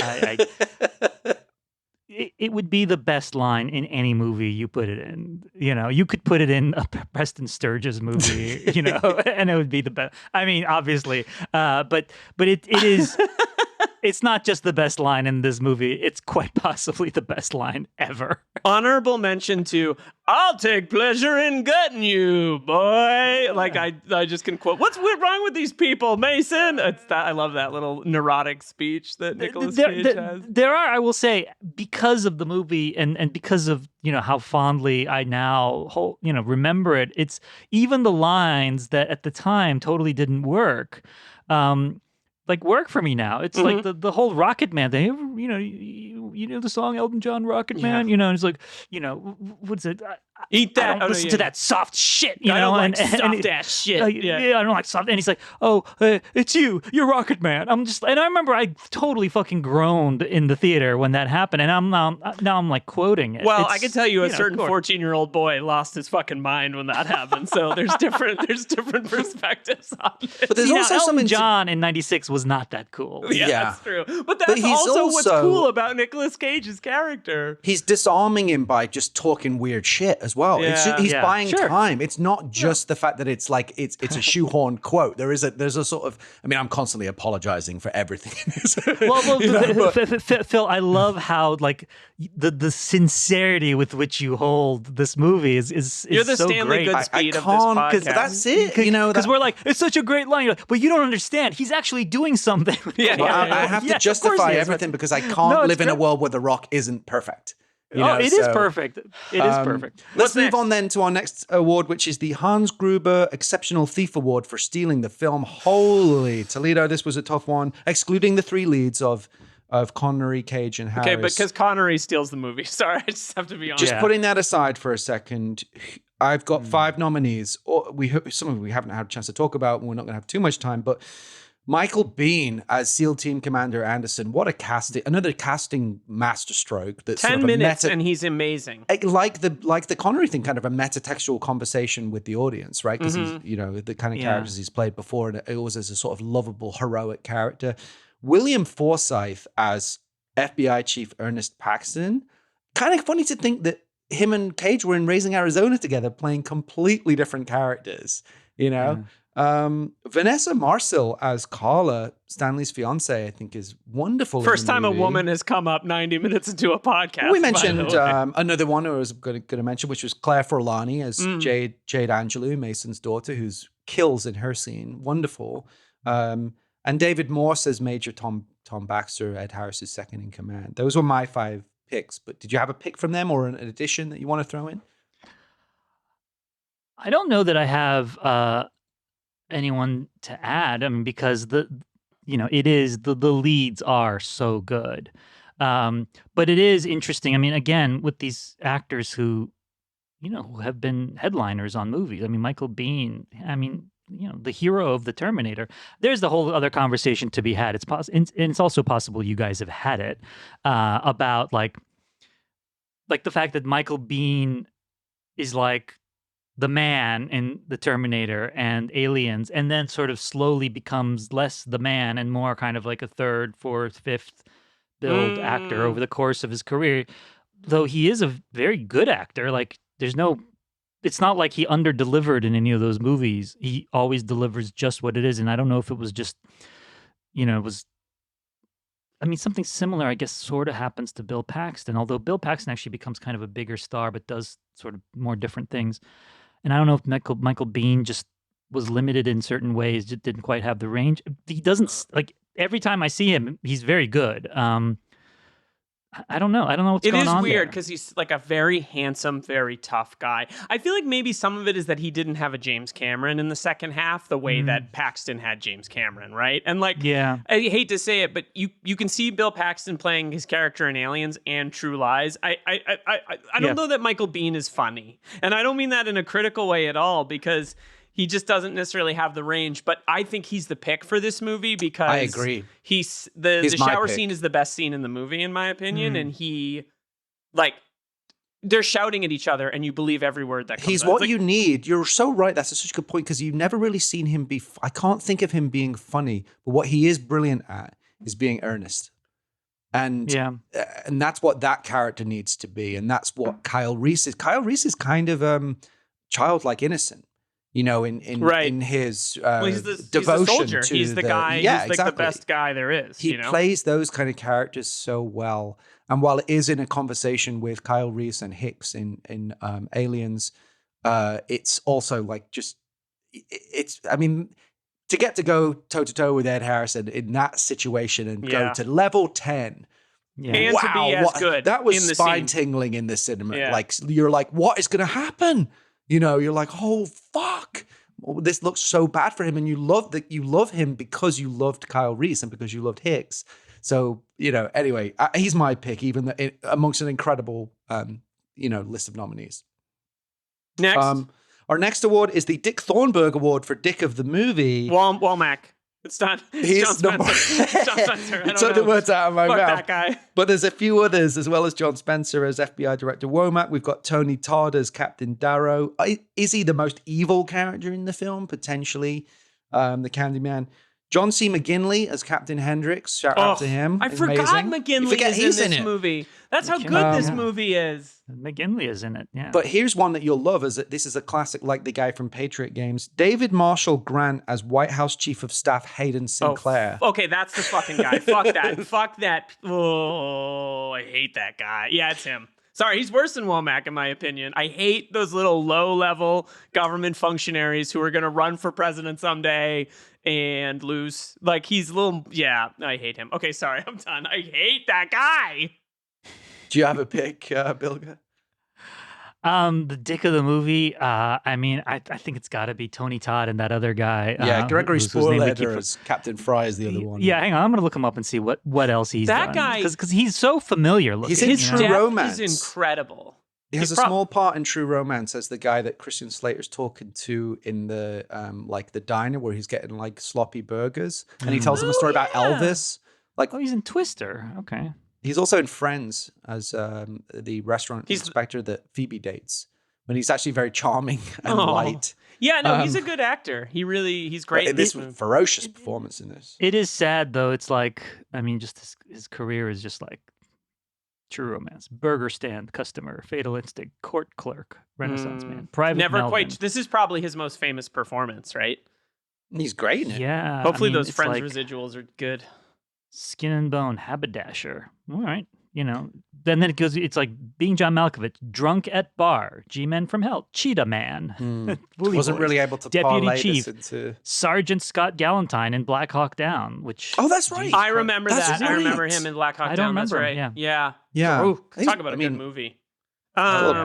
It would be the best line in any movie you put it in. You could put it in a Preston Sturges movie, and it would be the best. I mean, obviously, but it is. It's not just the best line in this movie. It's quite possibly the best line ever. Honorable mention to, I'll take pleasure in gutting you, boy. Like, I just can quote, what's wrong with these people, Mason? I love that little neurotic speech that Nicolas Cage has. There are, I will say, because of the movie and because of, how fondly I now, remember it, it's even the lines that at the time totally didn't work. like work for me now. It's like the whole Rocket Man thing. You know the song Elton John Rocket Man. You know, and it's like, what's it? Eat that. I don't listen to that soft shit. I don't like soft ass shit. I don't like soft. And he's like, it's you're Rocket Man. And I remember I totally fucking groaned in the theater when that happened. And now I'm like quoting it. Well, I can tell you, a certain 14-year-old boy lost his fucking mind when that happened. So there's different perspectives on it. But there's also Elton something John in '96 was not that cool. Yeah, that's true. But that's also what's cool about Nicolas Cage's character. He's disarming him by just talking weird shit as well. Yeah. He's buying time. It's not just the fact that it's like it's a shoehorn quote. There's a sort of, I mean, I'm constantly apologizing for everything in this. Phil, I love how like the sincerity with which you hold this movie is You're the so Stanley great. Goodspeed of this podcast. Because that's it. Because we're like, it's such a great line. You're like, but you don't understand. He's actually doing something. I have to justify everything because I can't live in a world where The Rock isn't perfect. It is perfect. It is perfect. Let's move on then to our next award, which is the Hans Gruber Exceptional Thief Award for stealing the film. Holy Toledo, this was a tough one, excluding the three leads of Connery, Cage, and Harris. Okay, because Connery steals the movie. Sorry, I just have to be honest. Just putting that aside for a second, I've got 5 nominees. Some of them we haven't had a chance to talk about, and we're not going to have too much time, but Michael Biehn as SEAL Team Commander Anderson. What a casting! Another casting masterstroke. That's 10 sort of minutes and he's amazing. Like the Connery thing, kind of a metatextual conversation with the audience, right? Because he's the kind of characters he's played before, and it was as a sort of lovable, heroic character. William Forsythe as FBI Chief Ernest Paxton. Kind of funny to think that him and Cage were in Raising Arizona together, playing completely different characters. Vanessa Marcil as Carla, Stanley's fiance, I think is wonderful. First time a woman has come up 90 minutes into a podcast. We mentioned another one I was going to mention, which was Claire Forlani as Jade Angelou, Mason's daughter, who's kills in her scene. Wonderful. And David Morse as Major Tom Baxter, Ed Harris's second in command. Those were my 5 picks. But did you have a pick from them or an addition that you want to throw in? I don't know that I have anyone to add. I mean, because it is the leads are so good. But it is interesting. I mean, again, with these actors who have been headliners on movies. I mean, Michael Biehn. I mean, the hero of the Terminator. There's the whole other conversation to be had. It's and it's also possible you guys have had it about like the fact that Michael Biehn is like the man in the Terminator and Aliens, and then sort of slowly becomes less the man and more kind of like a 3rd, 4th, 5th build actor over the course of his career. Though he is a very good actor. Like it's not like he under-delivered in any of those movies. He always delivers just what it is. And I don't know if it was just, something similar, I guess, sort of happens to Bill Paxton, although Bill Paxton actually becomes kind of a bigger star, but does sort of more different things. And I don't know if Michael Biehn just was limited in certain ways, just didn't quite have the range. He doesn't, like, every time I see him, he's very good. I don't know what's going on. It is weird because he's like a very handsome, very tough guy. I feel like maybe some of it is that he didn't have a James Cameron in the second half the way that Paxton had James Cameron, right? And like, I hate to say it, but you can see Bill Paxton playing his character in Aliens and True Lies. I don't know that Michael Biehn is funny, and I don't mean that in a critical way at all, because he just doesn't necessarily have the range, but I think he's the pick for this movie because I agree. He's the shower scene is the best scene in the movie, in my opinion. And they're shouting at each other and you believe every word that comes out. He's what you need. You're so right. That's such a good point because you've never really seen him be, I can't think of him being funny, but what he is brilliant at is being earnest. And that's what that character needs to be. And that's what Kyle Reese is. Kyle Reese is kind of childlike innocent. In his he's the devotion soldier. to He's the guy. He's like the best guy there is. He plays those kind of characters so well. And while it is in a conversation with Kyle Reese and Hicks in Aliens, it's also like to get to go toe to toe with Ed Harrison in that situation and go to level 10. Yeah. And to be as good. That was in the spine tingling in the cinema. Yeah. Like you're like, what is going to happen? You're like, oh, fuck. this looks so bad for him, and you love him because you loved Kyle Reese and because you loved Hicks. So, anyway, he's my pick, even amongst an incredible, list of nominees. Next. Our next award is the Dick Thornburg Award for Dick of the Movie. Womack. It's not. It's John Spencer. It's John Spencer. I don't Took the words out of my Fuck mouth. that guy. But there's a few others, as well as John Spencer as FBI Director Womack. We've got Tony Todd as Captain Darrow. Is he the most evil character in the film? Potentially. The Candyman. John C. McGinley as Captain Hendricks. Shout out to him. I forgot McGinley is in this movie. That's how good this movie is. McGinley is in it, yeah. But here's one that you'll love, is that this is a classic, like the guy from Patriot Games. David Marshall Grant as White House Chief of Staff Hayden Sinclair. Okay, that's the fucking guy. Fuck that. Fuck that. Oh, I hate that guy. Yeah, it's him. Sorry, he's worse than Womack, in my opinion. I hate those little low-level government functionaries who are going to run for president someday and lose. Like, he's a little... Yeah, I hate him. Okay, sorry, I'm done. I hate that guy. Do you have a pick, Bilge? The Dick of the movie, I think it's got to be Tony Todd and that other guy. Yeah, Gregory whose name we keep Spooleder as Captain Fry is the other one. Yeah, hang on. I'm going to look him up and see what else he's done. That guy... Because he's so familiar looking. He's in True His Romance. Is incredible. He has a small part in True Romance as the guy that Christian Slater's talking to in the the diner where he's getting like sloppy burgers, and he tells him a story about Elvis. He's in Twister. Okay. He's also in Friends as the restaurant inspector that Phoebe dates, when he's actually very charming and light. Yeah, no, he's a good actor. He's great. This ferocious performance in this. It is sad though. It's like, just his career is just like True Romance, Burger Stand Customer, Fatal Instinct, Court Clerk, Renaissance Man, Private Melvin. This is probably his most famous performance, right? He's great in it. Yeah. Hopefully those Friends residuals are good. Skin and Bone, Haberdasher. All right. Then it goes, it's like Being John Malkovich, Drunk at Bar, G-Men from Hell, Cheetah Man. Wasn't really able to Deputy Chief, into... Sergeant Scott Galantine in Black Hawk Down, which... Oh, that's right. I remember that. Right. I remember him in Black Hawk Down. That's right. Yeah. Yeah. Talk about a good movie.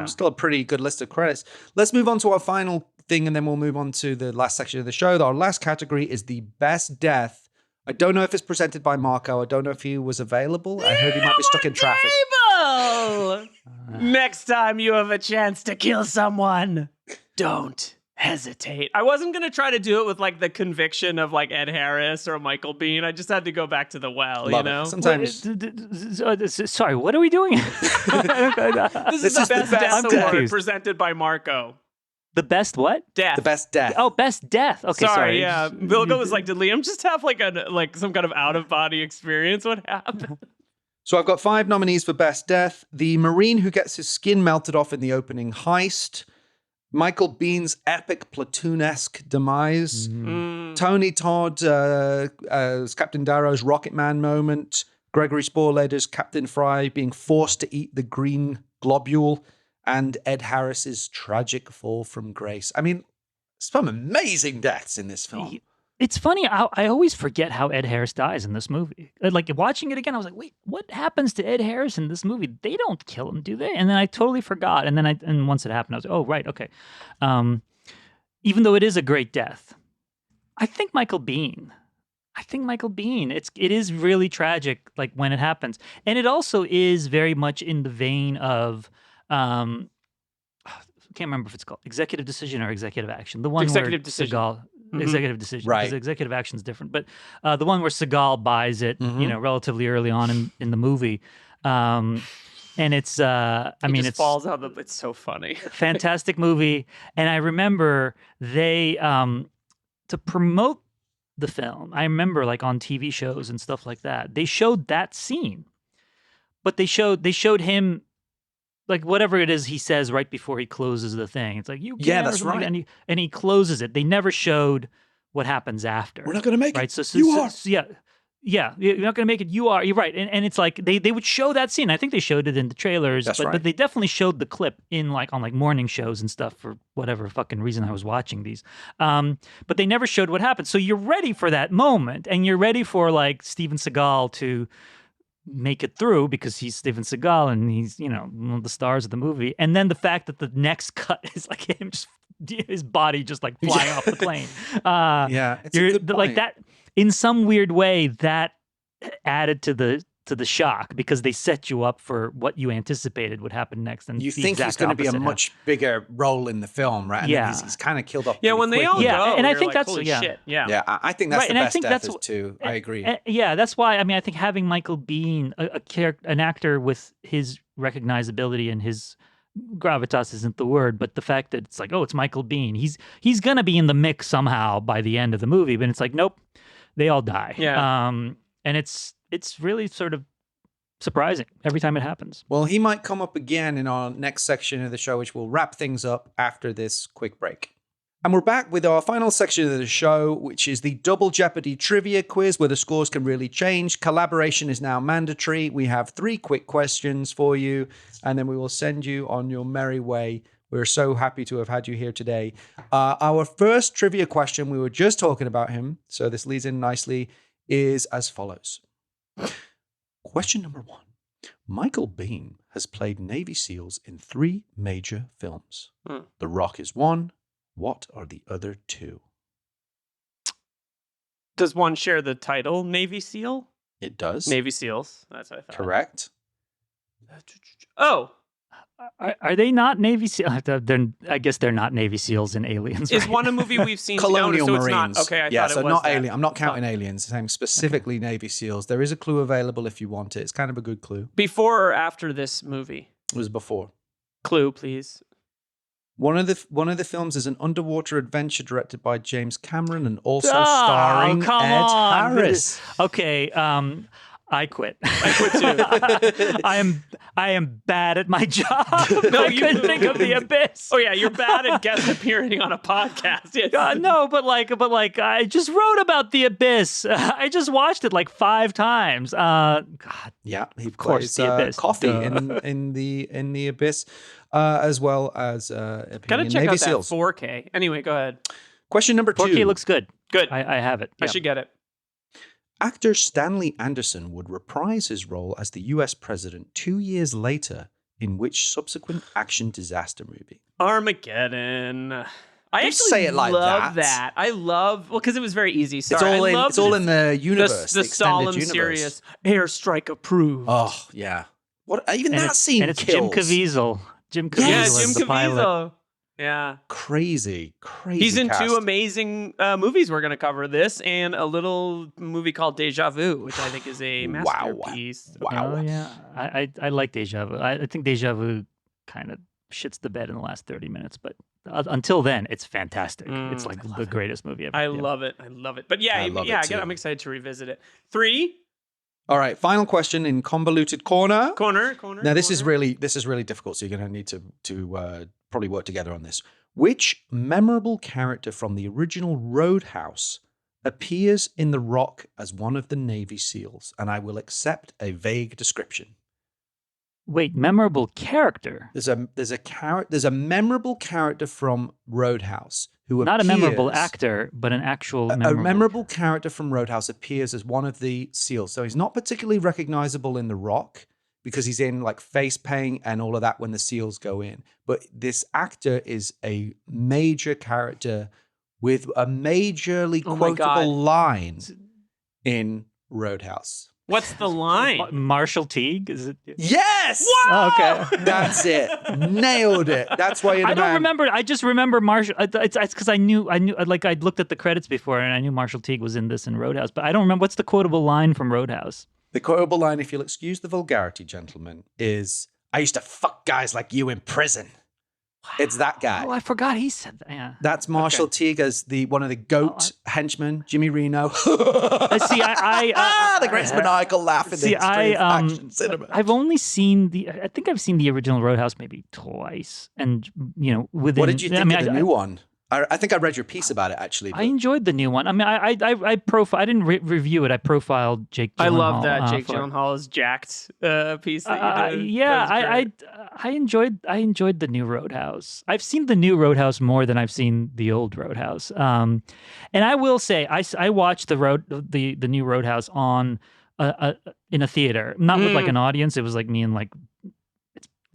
Still a pretty good list of credits. Let's move on to our final thing, and then we'll move on to the last section of the show. Our last category is the best death. I don't know if it's presented by Marco. I don't know if he was available. I heard he might be stuck in traffic. Next time you have a chance to kill someone, don't hesitate. I wasn't going to try to do it with like the conviction of like Ed Harris or Michael Biehn. I just had to go back to the well, Love you know? It. Sometimes... Sorry, what are we doing? This is the best death award presented by Marco. The best what? Death. The best death. Oh, best death. Okay, sorry. Yeah. Bilge was like, did Liam just have like some kind of out-of-body experience? What happened? So I've got 5 nominees for best death. The Marine who gets his skin melted off in the opening heist. Michael Biehn's epic platoon-esque demise. Tony Todd as Captain Darrow's Rocket Man moment. Gregory Spooleder's Captain Fry being forced to eat the green globule. And Ed Harris's tragic fall from grace. I mean, some amazing deaths in this film. It's funny. I always forget how Ed Harris dies in this movie. Like watching it again, I was like, wait, what happens to Ed Harris in this movie? They don't kill him, do they? And then I totally forgot. And then once it happened, I was like, oh, right, okay. Even though it is a great death, I think Michael Biehn. It is really tragic, like when it happens. And it also is very much in the vein of... I can't remember if it's called executive decision or executive action. The one executive decision. Seagal, executive decision, right? Because executive action is different. But the one where Seagal buys it, relatively early on in the movie, and it's it falls out. It's so funny. Fantastic movie. And I remember they to promote the film. I remember like on TV shows and stuff like that. They showed that scene, but they showed him. Like whatever it is he says right before he closes the thing. It's like, you can't. Yeah, that's right. And he closes it. They never showed what happens after. We're not going to make it. So you are. Yeah, you're not going to make it. You are. You're right. And it's like they would show that scene. I think they showed it in the trailers. But they definitely showed the clip in on morning shows and stuff for whatever fucking reason I was watching these. But they never showed what happened. So you're ready for that moment. And you're ready for like Steven Seagal to make it through because he's Steven Seagal and he's, one of the stars of the movie. And then the fact that the next cut is like him just his body just like flying off the plane. Yeah, it's a good like point. that in some weird way that added to the shock because they set you up for what you anticipated would happen next. And You the think he's exact going to be a opposite much bigger role in the film, right? And then he's kind of killed off. Yeah, when they all quickly. go, and I you're think like, that's holy yeah. shit. Yeah. Yeah, I think that's Right, the and I best think death that's too. I agree. Yeah, that's why. I mean, I think having Michael Biehn, an actor with his recognizability and his gravitas isn't the word, but the fact that it's like, oh, it's Michael Biehn. He's gonna be in the mix somehow by the end of the movie, but it's like, nope, they all die. Yeah. And it's really sort of surprising every time it happens. Well, he might come up again in our next section of the show, which will wrap things up after this quick break. And we're back with our final section of the show, which is the Double Jeopardy trivia quiz, where the scores can really change. Collaboration is now mandatory. We have 3 quick questions for you, and then we will send you on your merry way. We're so happy to have had you here today. Our first trivia question, we were just talking about him, so this leads in nicely, is as follows. Question number 1. Michael Biehn has played Navy SEALs in 3 major films. The Rock is one. What are the other 2? Does one share the title Navy SEAL? It does. Navy SEALs. That's what I thought. Correct. Oh, Are they not Navy SEALs? I guess they're not Navy SEAls in Aliens. is right? one a movie we've seen Colonial together, so Marines. It's not, okay, I yeah, thought so it was not that. alien. I'm not counting aliens. I'm specifically Navy SEAls. There is a clue available if you want it. It's kind of a good clue. Before or after this movie? It was before. Clue, please. One of the films is an underwater adventure directed by James Cameron and also starring come Ed on. Harris. Okay, I quit. I quit too. I am bad at my job. No, I couldn't think of The Abyss. Oh yeah, you're bad at guest appearing on a podcast. Yes. No, but I just wrote about The Abyss. I just watched it like 5 times. God, Yeah, he of course, plays The Abyss. Coffee Duh. in the Abyss, as well as appearing Gotta in check Navy out that SEAls. 4K. Anyway, go ahead. Question number 2. 4K looks good. Good. I have it. I Yeah. should get it. Actor Stanley Anderson would reprise his role as the US president 2 years later in which subsequent action disaster movie? Armageddon. I Don't actually say it like love that. I love because it was very easy. Sorry, It's all in the universe, the the extended solemn, universe. serious airstrike approved. Oh yeah, what even that scene and it's kills. Jim Caviezel. Jim Caviezel yeah, is Jim the pilot. Caviezel. Yeah, Crazy. he's in cast. 2 amazing movies. We're going to cover this and a little movie called Deja Vu, which I think is a masterpiece. Wow. Oh yeah, I like Deja Vu. I think Deja Vu kind of shits the bed in the last 30 minutes, but until then, it's fantastic. It's like the greatest movie ever. I love it. I love it. But yeah, I love it again, too. I'm excited to revisit it. 3 All right, final question in convoluted corner. corner. Now this is really difficult, so you're going to need to probably work together on this. Which memorable character from the original Roadhouse appears in The Rock as one of the Navy SEALs? And I will accept a vague description. Wait, memorable character? There's a memorable character from Roadhouse who Not appears, a memorable actor, but an actual a memorable character from Roadhouse appears as one of the SEALs. So he's not particularly recognizable in The Rock because he's in like face paint and all of that when the SEALs go in. But this actor is a major character with a majorly quotable line in Roadhouse. What's the line? Marshall Teague? Is it? Yes! Oh, okay. That's it. Nailed it. That's why you're the I don't man. remember. I just remember Marshall. It's because I knew. Like I'd looked at the credits before, and I knew Marshall Teague was in this in Roadhouse. But I don't remember what's the quotable line from Roadhouse. The quotable line, if you'll excuse the vulgarity, gentlemen, is, "I used to fuck guys like you in prison." It's that guy. Oh, I forgot he said that. Yeah. That's Marshall Teague as one of the goat henchmen, Jimmy Reno. See, the greatest maniacal laugh in the history of action cinema. I've only seen I think I've seen the original Roadhouse maybe twice, and within. What did you think I mean, of the new one? I think I read your piece about it, actually. I enjoyed the new one. I mean, I didn't review it. I profiled Jake Gyllenhaal. I love that Jake Gyllenhaal is jacked piece that you did. Yeah, That was I enjoyed the new Roadhouse. I've seen the new Roadhouse more than I've seen the old Roadhouse. And I will say, I watched the new Roadhouse on in a theater, not with like an audience. It was like me and like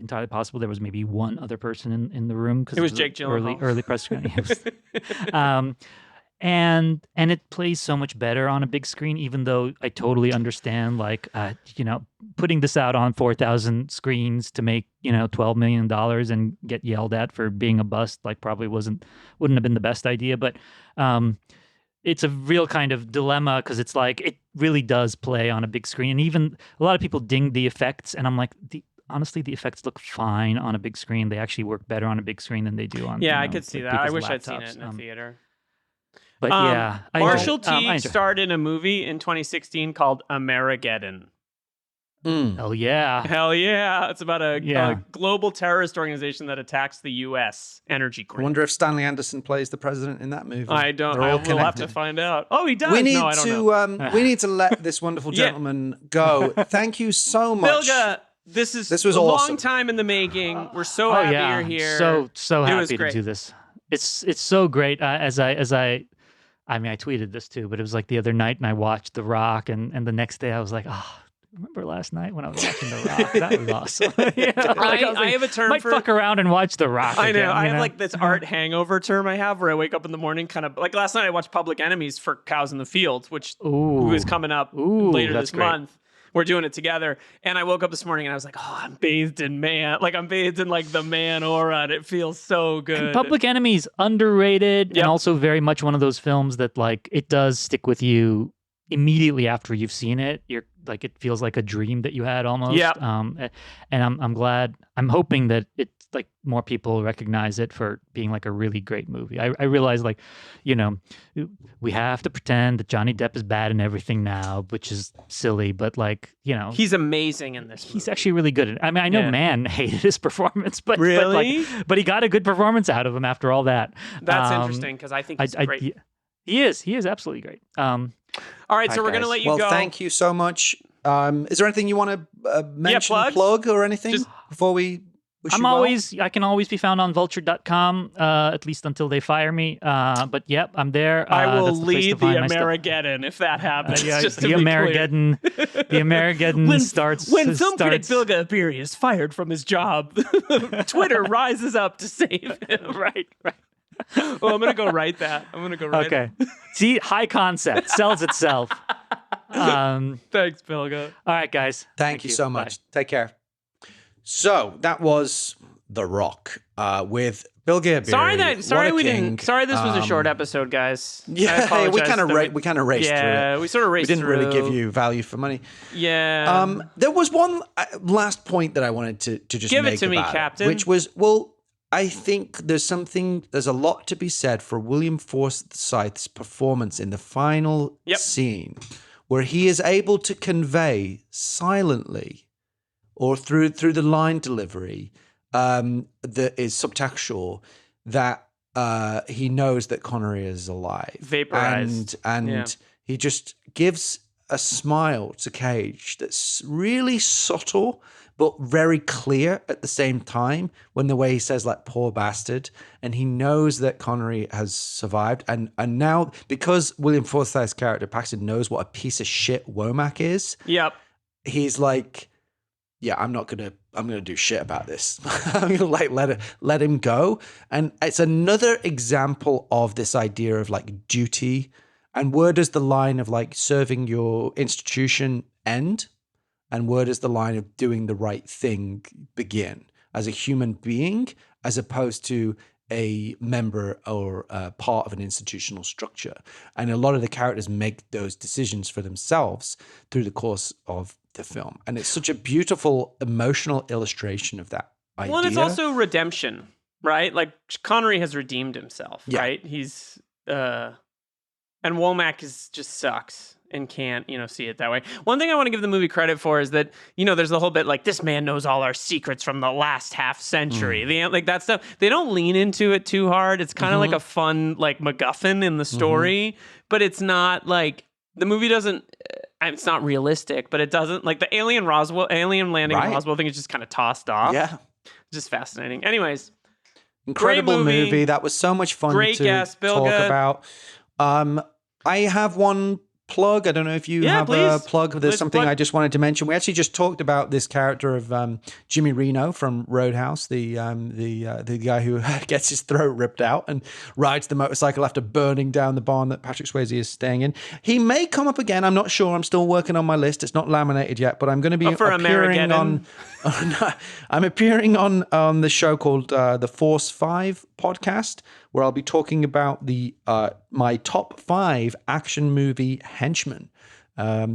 entirely possible there was maybe one other person in the room because It was Jake Gyllenhaal. early press screening. And it plays so much better on a big screen, even though I totally understand, like, putting this out on 4,000 screens to make, $12 million and get yelled at for being a bust, like, probably wouldn't have been the best idea. But it's a real kind of dilemma because it's like, it really does play on a big screen. And even a lot of people ding the effects. And I'm like, honestly, the effects look fine on a big screen. They actually work better on a big screen than they do on, I could see like that. I people's wish I'd seen laptops. it in a theater. But yeah, Marshall Teague starred in a movie in 2016 called Amerigeddon. Hell yeah. Hell yeah. It's about a global terrorist organization that attacks the U.S. energy I grid. wonder if Stanley Anderson plays the president in that movie. I don't. They're I all will have to connected. find out. Oh, he does. We need no, I don't know. we need to let this wonderful gentleman go. Thank you so much. Bilge, this was a long awesome. time in the making. We're so happy you're here. So It was happy to great. do this. It's so great. I tweeted this too, but it was like the other night, and I watched The Rock, and the next day I was like, remember last night when I was watching The Rock? That was awesome. I have a term might for fuck around and watch The Rock. I know. Again, I have like this art hangover term I have where I wake up in the morning kind of like last night I watched Public Enemies for Cows in the Field, which was coming up later this month. We're doing it together. And I woke up this morning and I was like, I'm bathed in like the man aura, and it feels so good. And Public Enemies, underrated, and also very much one of those films that, like, it does stick with you immediately after you've seen it. You're like, it feels like a dream that you had almost. And I'm glad, I'm hoping that it's like more people recognize it for being like a really great movie. I realize, like, we have to pretend that Johnny Depp is bad in everything now, which is silly, but like, he's amazing in this movie. He's actually really good. I mean, I know Man hated his performance, but really, but he got a good performance out of him after all that. That's interesting because I think he's great. He is absolutely great. All right, so we're going to let you go. Well, thank you so much. Is there anything you want to mention, plug, or anything before we wish you well? I can always be found on vulture.com, at least until they fire me. But yep, I'm there. I will lead the Amerigeddon if that happens. The Amerigeddon. The Amerigeddon starts. When film critic Bilge Ebiri is fired from his job, Twitter rises up to save him. Right. Well, I'm going to go write that. Okay. See, high concept. Sells itself. Thanks, Bilge. All right, guys. Thank you so much. Bye. Take care. So that was The Rock with Bilge Ebiri. Sorry this was a short episode, guys. Yeah, we kind of raced through it. Yeah, we sort of raced through. We didn't really give you value for money. Yeah. There was one last point that I wanted to just give make it to me, Captain. Which was, I think there's a lot to be said for William Forsythe's performance in the final scene, where he is able to convey silently or through the line delivery that is subtextual that he knows that Connery is alive. Vaporized. And he just gives a smile to Cage that's really subtle but very clear at the same time, when the way he says, like, poor bastard, and he knows that Connery has survived. And now, because William Forsythe's character Paxton knows what a piece of shit Womack is, he's like, I'm gonna do shit about this. I'm gonna like let him go. And it's another example of this idea of like duty, and where does the line of like serving your institution end? And where does the line of doing the right thing begin as a human being, as opposed to a member or part of an institutional structure? And a lot of the characters make those decisions for themselves through the course of the film. And it's such a beautiful, emotional illustration of that idea. Well, and it's also redemption, right? Like, Connery has redeemed himself, right? He's, and Womack just sucks. And can't, see it that way. One thing I want to give the movie credit for is that, there's the whole bit like, this man knows all our secrets from the last half century. Like that stuff. They don't lean into it too hard. It's kind of like a fun, like, MacGuffin in the story, but it's not like, the movie doesn't, it's not realistic, but it doesn't, like, the alien landing in Roswell thing is just kind of tossed off. Yeah. Just fascinating. Anyways. Incredible movie. That was so much fun to talk about. I have one plug? I don't know if you Yeah, have please. a plug. There's Let's something plug. I just wanted to mention. We actually just talked about this character of Jimmy Reno from Roadhouse, the guy who gets his throat ripped out and rides the motorcycle after burning down the barn that Patrick Swayze is staying in. He may come up again. I'm not sure. I'm still working on my list. It's not laminated yet, but I'm going to be for appearing on. I'm appearing on the show called the Force 5 podcast, where I'll be talking about my top 5 action movie henchmen.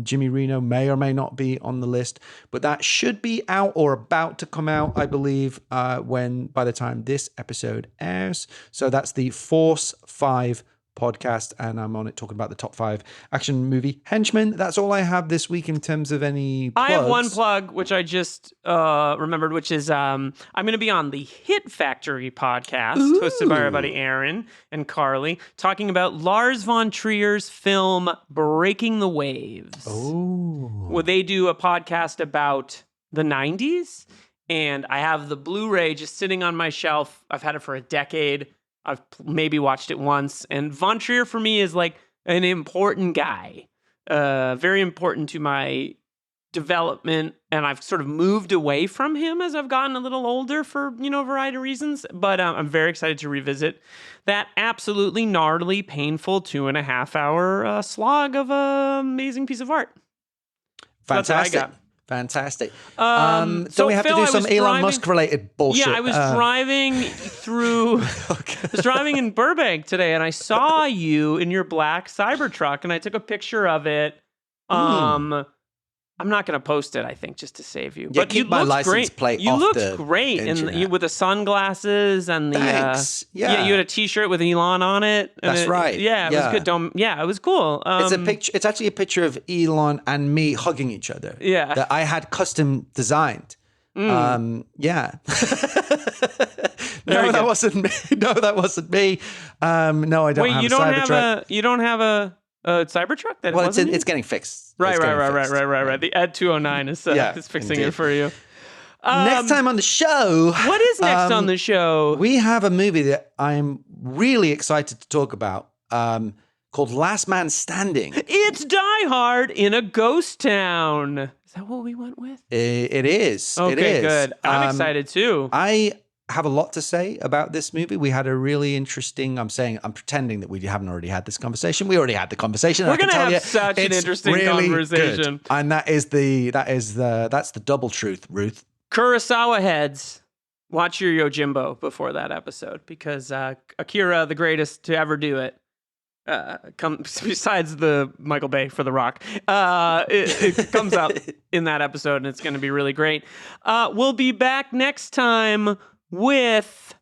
Jimmy Reno may or may not be on the list, but that should be out or about to come out, I believe, by the time this episode airs. So that's the Force 5 podcast, and I'm on it talking about the top 5 action movie henchmen. That's all I have this week in terms of any plugs. I have one plug, which I just remembered, which is I'm going to be on the Hit Factory podcast, hosted by our buddy Aaron and Carly, talking about Lars von Trier's film Breaking the Waves. Oh. Well, they do a podcast about the 90s, and I have the Blu-ray just sitting on my shelf. I've had it for a decade. I've maybe watched it once, and Von Trier for me is like an important guy, very important to my development, and I've sort of moved away from him as I've gotten a little older for, a variety of reasons, but I'm very excited to revisit that absolutely gnarly, painful 2.5-hour slog of an amazing piece of art. Fantastic. That's what I got. Fantastic. So so we have Phil, to I do some was Elon driving- Musk related bullshit. Yeah, I was driving through. I was driving in Burbank today, and I saw you in your black Cybertruck, and I took a picture of it. I'm not going to post it, I think, just to save you. Yeah, But keep you my looked license great. plate You off looked the great internet. with the sunglasses and the. Thanks. Yeah. You had a T-shirt with Elon on it. And That's right. Yeah, it was Yeah. good. It was cool. It's a picture. It's actually a picture of Elon and me hugging each other. Yeah. That I had custom designed. Yeah. Very That good. wasn't me. No, that wasn't me. No, I don't Wait, have you a don't Cybertruck. you don't have a Cybertruck? That Well, wasn't you? it's getting fixed. Right. It's getting fixed. The Ed 209 is fixing indeed. it for you. Next time on the show, What is next on the show? we have a movie that I'm really excited to talk about called Last Man Standing. It's Die Hard in a ghost town. Is that what we went with? It is. Okay, it is. good. I'm excited too. I have a lot to say about this movie. We had a really interesting. I'm pretending that we haven't already had this conversation. We already had the conversation. We're I can gonna tell have you, such an it's interesting really conversation. good. And that's the double truth, Ruth. Kurosawa heads. Watch your Yojimbo before that episode, because Akira, the greatest to ever do it, comes besides the Michael Bay for The Rock. It comes up in that episode, and it's going to be really great. We'll be back next time with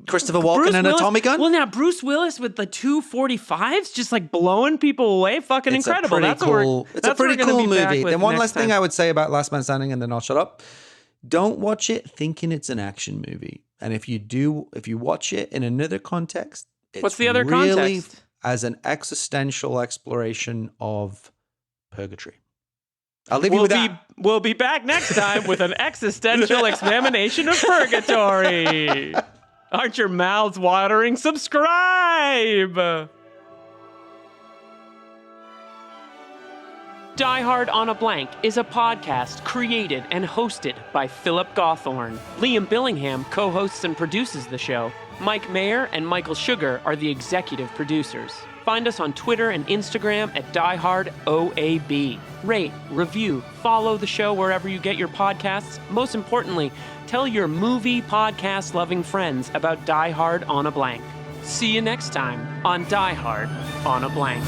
Christopher Walken and a Tommy gun. Well, now Bruce Willis with the 245s, just like blowing people away. Fucking It's incredible. It's a pretty cool movie. Then one last thing I would say about Last Man Standing, and then I'll shut up. Don't watch it thinking it's an action movie. And if you watch it in another context, it's What's the other really context? as an existential exploration of purgatory. I'll leave you with that. We'll be back next time with an existential examination of purgatory. Aren't your mouths watering? Subscribe! Die Hard on a Blank is a podcast created and hosted by Philip Gawthorne. Liam Billingham co-hosts and produces the show. Mike Mayer and Michael Sugar are the executive producers. Find us on Twitter and Instagram at DieHardOAB. Rate, review, follow the show wherever you get your podcasts. Most importantly, tell your movie podcast-loving friends about Die Hard on a Blank. See you next time on Die Hard on a Blank.